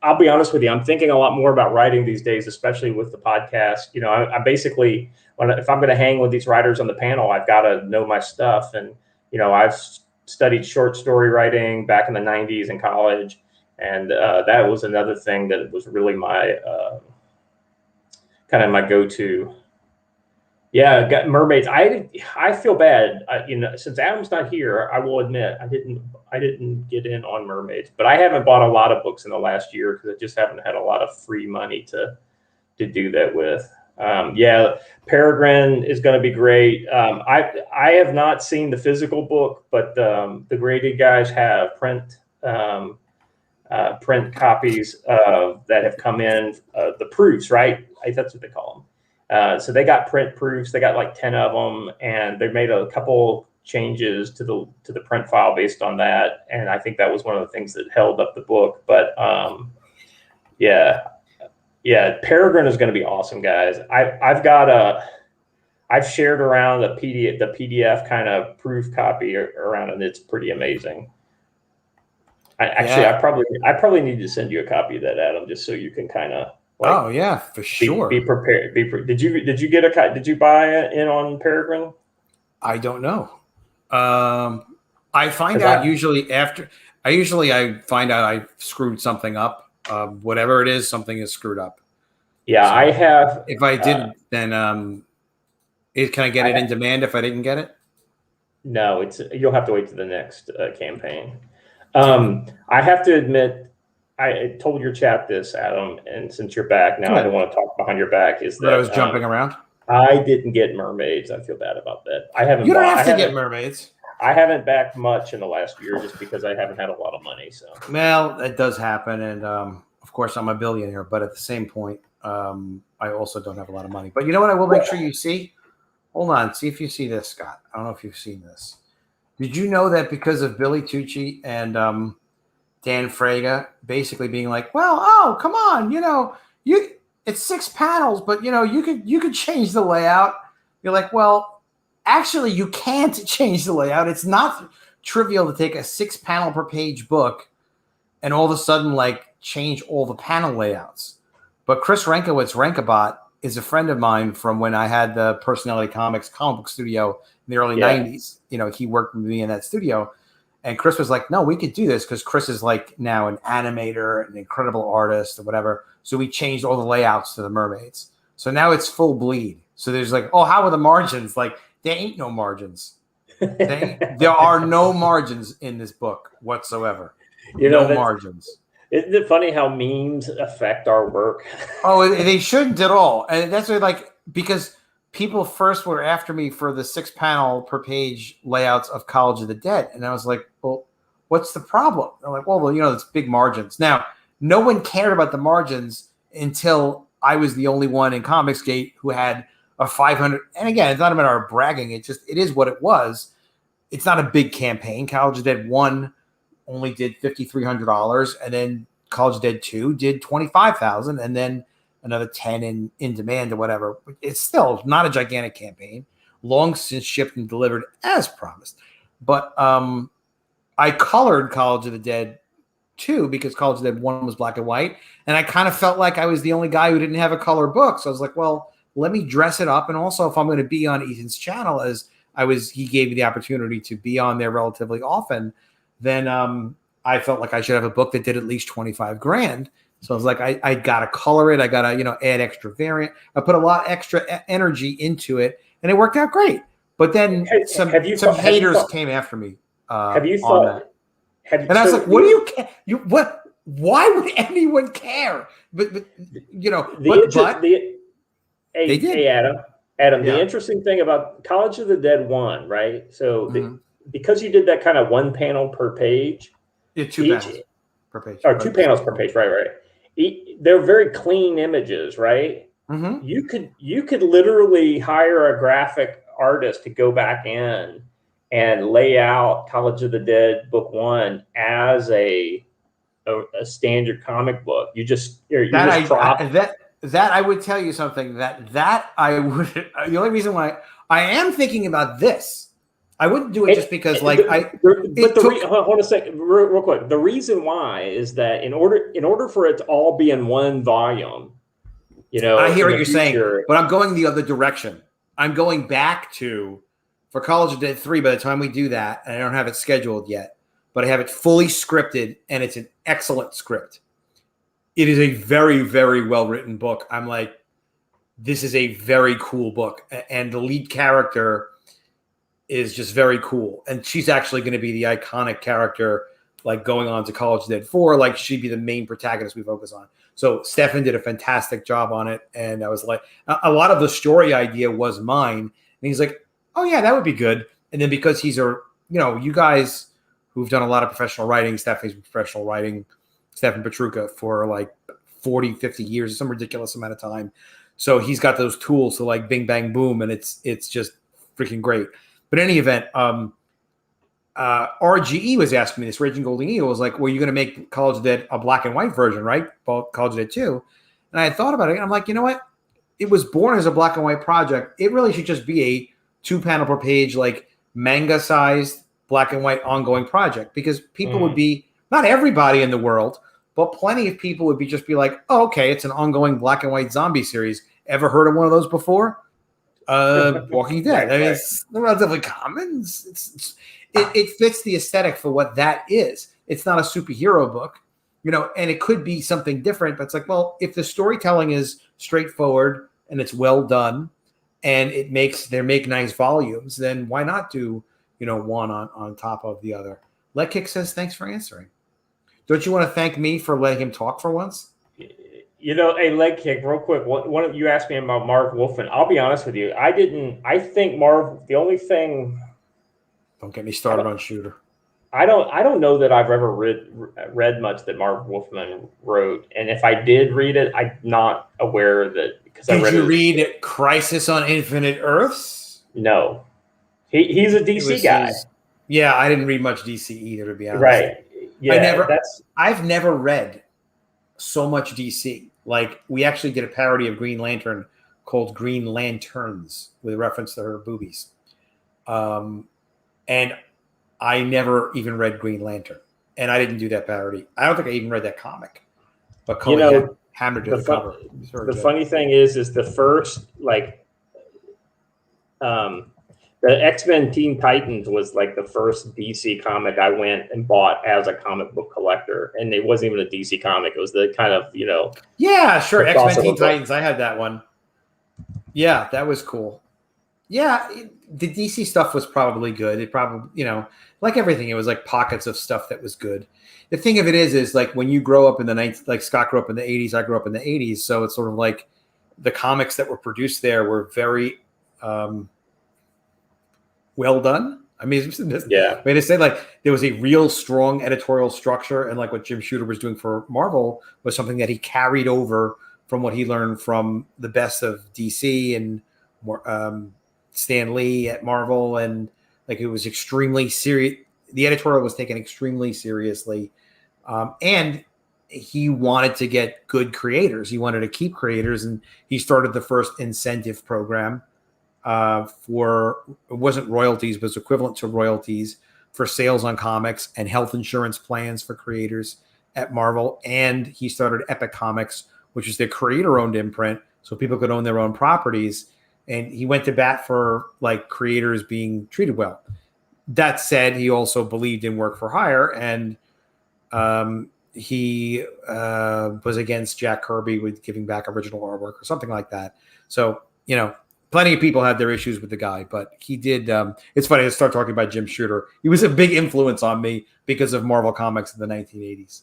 I'll be honest with you, I'm thinking a lot more about writing these days, especially with the podcast. I basically, if I'm going to hang with these writers on the panel, I've got to know my stuff. And, I've studied short story writing back in the 90s in college. And that was another thing that was really my kind of my go-to. Yeah, got Mermaids. I feel bad. Since Adam's not here, I will admit I didn't get in on Mermaids, but I haven't bought a lot of books in the last year because I just haven't had a lot of free money to do that with. Yeah, Peregrine is going to be great. I have not seen the physical book, but the graded guys have print copies that have come in, the proofs, right? That's what they call them. So they got print proofs. They got like 10 of them, and they made a couple changes to the print file based on that. And I think that was one of the things that held up the book. But yeah, Peregrine is going to be awesome, guys. I've shared around the PDF kind of proof copy around, and it's pretty amazing. I probably need to send you a copy of that, Adam, just so you can kind of. Oh yeah, for sure. Be prepared. Did you get did you buy it in on Peregrine? I don't know. I find out usually after. I find out I screwed something up. Whatever it is, something is screwed up. Yeah, so I have. If I didn't, then can I get it in demand if I didn't get it? No, you'll have to wait to the next campaign. I have to admit. I told your chat this, Adam, and since you're back now, I don't want to talk behind your back. Is that I was jumping around? I didn't get Mermaids. I feel bad about that. I haven't. You don't have to get Mermaids. I haven't backed much in the last year just because I haven't had a lot of money. So well, that does happen, and of course, I'm a billionaire. But at the same point, I also don't have a lot of money. But you know what? I will make sure you see. Hold on, see if you see this, Scott. I don't know if you've seen this. Did you know that because of Billy Tucci and Dan Fraga basically being like, well, come on, it's 6 panels, but you could change the layout. You're like, well, actually you can't change the layout. It's not trivial to take a 6 panel per page book and all of a sudden change all the panel layouts. But Chris Renkowitz, Renkabot, is a friend of mine from when I had the Personality Comics comic book studio in the early 90s. He worked with me in that studio. And Chris was like, no, we could do this because Chris is now an animator, an incredible artist or whatever. So we changed all the layouts to the Mermaids. So now it's full bleed. So there's how are the margins? There ain't no margins. There are no margins in this book whatsoever. No margins. Isn't it funny how memes affect our work? Oh, they shouldn't at all. And that's like, because people first were after me for the 6-panel per page layouts of College of the Dead. And I was like, well, what's the problem? They're like, well, it's big margins. Now, no one cared about the margins until I was the only one in Comicsgate who had a 500. And again, it's not a matter of bragging. It is what it was. It's not a big campaign. College of the Dead 1 only did $5,300, and then College of the Dead 2 did $25,000, and then another 10 in demand or whatever. It's still not a gigantic campaign. Long since shipped and delivered as promised. But I colored College of the Dead 2 because College of the Dead 1 was black and white, and I kind of felt like I was the only guy who didn't have a color book. So I was like, well, let me dress it up, and also if I'm going to be on Ethan's channel, as he gave me the opportunity to be on there relatively often, then I felt like I should have a book that did at least $25,000. So I was like, I got to color it. I got to, add extra variant. I put a lot of extra energy into it, and it worked out great. But then some haters came after me. Have you thought? And I was like, what do you care? What? Why would anyone care? But they did. Hey, Adam, the interesting thing about College of the Dead 1, right? So because you did that kind of 1 panel per page, 2 panels per page, or 2 panels per page, right? They're very clean images, right? Mm-hmm. You could literally hire a graphic artist to go back in and lay out College of the Dead book 1 as a standard comic book. That I would tell you something that I would. The only reason why I am thinking about this, I wouldn't do it just because hold on a second, real quick. The reason why is that in order for it to all be in one volume, I hear what you're saying, but I'm going the other direction. I'm going back to for College of Dead 3. By the time we do that, and I don't have it scheduled yet, but I have it fully scripted, and it's an excellent script. It is a very, very well-written book. I'm like, this is a very cool book. And the lead character is just very cool. And she's actually going to be the iconic character, like going on to College of the Dead 4. Like, she'd be the main protagonist we focus on. So Stefan did a fantastic job on it. And I was like, a lot of the story idea was mine. And he's like, oh, yeah, that would be good. And then because he's you guys who've done a lot of professional writing, Stefan's professional writing, Stefan Petruka, for like 40, 50 years, some ridiculous amount of time. So he's got those tools to like bing, bang, boom. And it's just freaking great. But in any event, RGE was asking me this. Raging Golden Eagle was like, well, you're going to make College of the Dead a black and white version, right? College of the Dead 2. And I had thought about it. And I'm like, you know what? It was born as a black and white project. It really should just be a 2 panel per page, like manga sized black and white ongoing project, because people would be, not everybody in the world, but plenty of people would just be like, oh, okay, it's an ongoing black and white zombie series. Ever heard of one of those before? Walking Dead. I mean, it's relatively common. It fits the aesthetic for what that is. It's not a superhero book, and it could be something different, but it's like, well, if the storytelling is straightforward and it's well done and they make nice volumes, then why not do, one on top of the other? Letkick says, thanks for answering. Don't you want to thank me for letting him talk for once? Hey, Legkick, real quick. One of you asked me about Marv Wolfman. I'll be honest with you. I think Marv, the only thing. Don't get me started on Shooter. I don't know that I've ever read much that Marv Wolfman wrote. And if I did read it, I'm not aware that, because I read it. Did you read Crisis on Infinite Earths? No. He's a DC guy. Yeah, I didn't read much DC either, to be honest. Right. Yeah, I've never read so much DC. Like, we actually did a parody of Green Lantern called Green Lanterns with reference to her boobies. And I never even read Green Lantern. And I didn't do that parody. I don't think I even read that comic. But Hammer did the cover. The funny thing is the first, the X-Men Teen Titans was like the first DC comic I went and bought as a comic book collector. And it wasn't even a DC comic. It was the kind of, Yeah, sure. X-Men Teen Titans. I had that one. Yeah, that was cool. Yeah, the DC stuff was probably good. It probably, like everything, it was like pockets of stuff that was good. The thing of it is like when you grow up in the 90s, like Scott grew up in the 80s, I grew up in the 80s. So it's sort of like the comics that were produced there were very well done. I mean, yeah. Way to say, like, there was a real strong editorial structure, and like what Jim Shooter was doing for Marvel was something that he carried over from what he learned from the best of DC and Stan Lee at Marvel, and like it was extremely serious. The editorial was taken extremely seriously, and he wanted to get good creators. He wanted to keep creators, and he started the first incentive program for, it wasn't royalties, but it was equivalent to royalties for sales on comics and health insurance plans for creators at Marvel. And he started Epic Comics, which is their creator-owned imprint, so people could own their own properties. And he went to bat for like creators being treated well. That said, he also believed in work for hire, and he was against Jack Kirby with giving back original artwork or something like that. So, plenty of people had their issues with the guy, but he did. It's funny to start talking about Jim Shooter. He was a big influence on me because of Marvel Comics in the 1980s.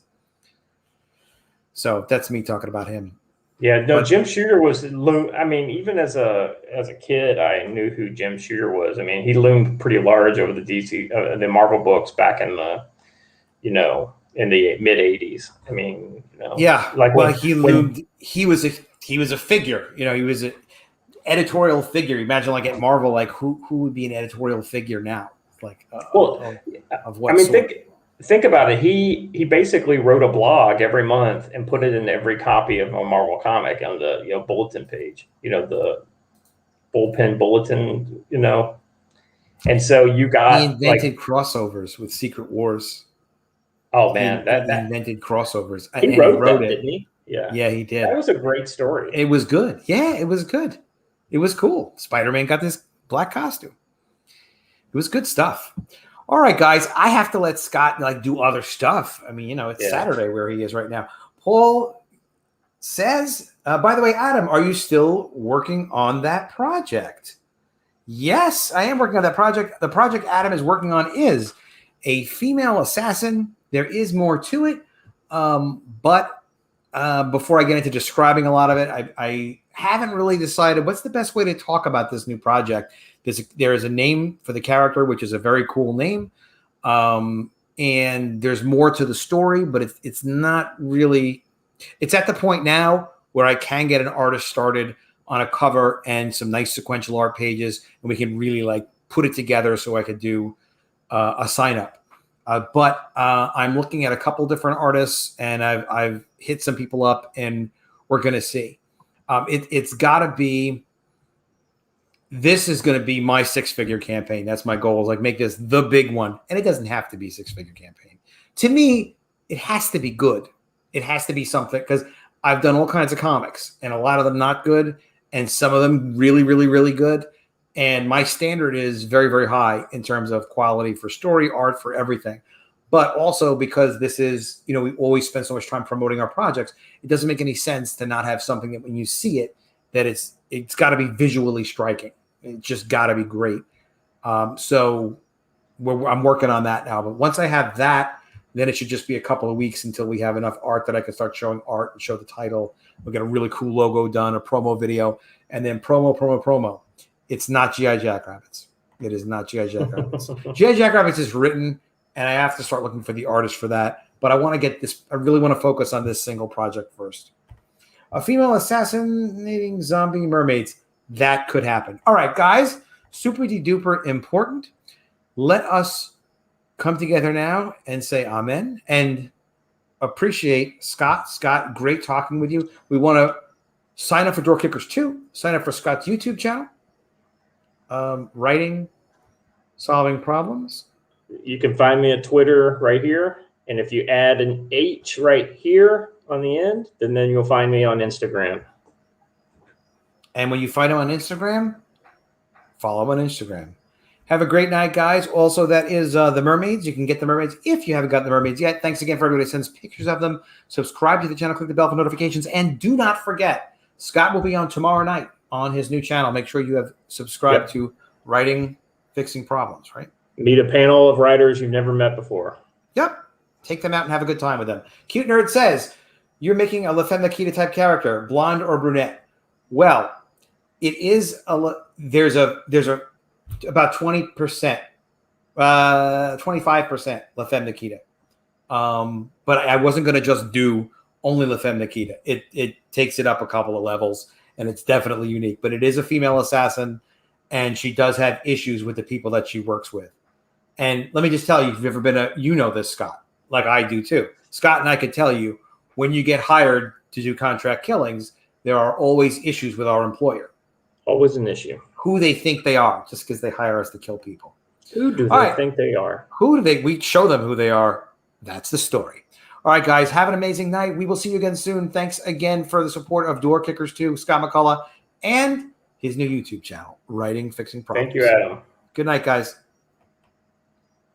So that's me talking about him. Yeah, no, Jim Shooter was. I mean, even as a kid, I knew who Jim Shooter was. I mean, he loomed pretty large over the DC, the Marvel books back in the, in the mid '80s. I mean, yeah, like he loomed. He was a figure. He was an editorial figure. Imagine like at Marvel, like who would be an editorial figure now? Like, of what? I mean, think about it. He basically wrote a blog every month and put it in every copy of a Marvel comic on the bulletin page. The bullpen bulletin. And so you got, he invented crossovers with Secret Wars. Oh man, he invented crossovers. He wrote them, didn't he? Yeah, he did. That was a great story. It was good. Yeah, it was good. It was cool. Spider-Man got this black costume. It was good stuff. All right, guys, I have to let Scott do other stuff. I mean, it's Saturday where he is right now. Paul says, by the way, Adam, are you still working on that project? Yes, I am working on that project. The project Adam is working on is a female assassin. There is more to it. But before I get into describing a lot of it, I haven't really decided what's the best way to talk about this new project. There is a name for the character, which is a very cool name. And there's more to the story, but it's not really, it's at the point now where I can get an artist started on a cover and some nice sequential art pages, and we can really put it together so I could do a sign up. But I'm looking at a couple different artists, and I've hit some people up, and we're going to see. It's got to be, this is going to be my 6-figure campaign. That's my goal, is make this the big one. And it doesn't have to be a 6-figure campaign. To me, it has to be good. It has to be something, because I've done all kinds of comics, and a lot of them not good, and some of them really, really, really good. And my standard is very, very high in terms of quality for story, art, for everything. But also because this is, we always spend so much time promoting our projects, it doesn't make any sense to not have something that when you see it, that it's got to be visually striking. It's just got to be great. So I'm working on that now. But once I have that, then it should just be a couple of weeks until we have enough art that I can start showing art and show the title. We'll get a really cool logo done, a promo video, and then promo. It's not G.I. Jackrabbits. It is not G.I. Jackrabbits. G.I. Jackrabbits is written, and I have to start looking for the artist for that. But I want to get this. I really want to focus on this single project first. A female assassinating zombie mermaids. That could happen. All right, guys. Super duper important. Let us come together now and say amen and appreciate Scott. Scott, great talking with you. We want to sign up for Door Kickers 2. Sign up for Scott's YouTube channel. Writing, solving problems. You can find me at Twitter right here. And if you add an H right here on the end, then you'll find me on Instagram. And when you find him on Instagram, follow him on Instagram. Have a great night, guys. Also, that is the Mermaids. You can get the Mermaids if you haven't got the Mermaids yet. Thanks again for everybody who sends pictures of them. Subscribe to the channel, click the bell for notifications, and do not forget, Scott will be on tomorrow night on his new channel. Make sure you have subscribed to Writing Fixing Problems, right? Meet a panel of writers you've never met before. Yep. Take them out and have a good time with them. Cute Nerd says, you're making a La Femme Nikita type character, blonde or brunette. Well, it is there's a about 20%, 25% La Femme Nikita. But I wasn't going to just do only La Femme Nikita. It takes it up a couple of levels, and it's definitely unique. But it is a female assassin, and she does have issues with the people that she works with. And let me just tell you, if you've ever been you know this, Scott, like I do too. Scott and I could tell you, when you get hired to do contract killings, there are always issues with our employer. Always an issue. Who they think they are, just because they hire us to kill people. Who do they think they are? We show them who they are. That's the story. All right, guys, have an amazing night. We will see you again soon. Thanks again for the support of Door Kickers 2, Scott McCullough, and his new YouTube channel, Writing Fixing Problems. Thank you, Adam. Good night, guys.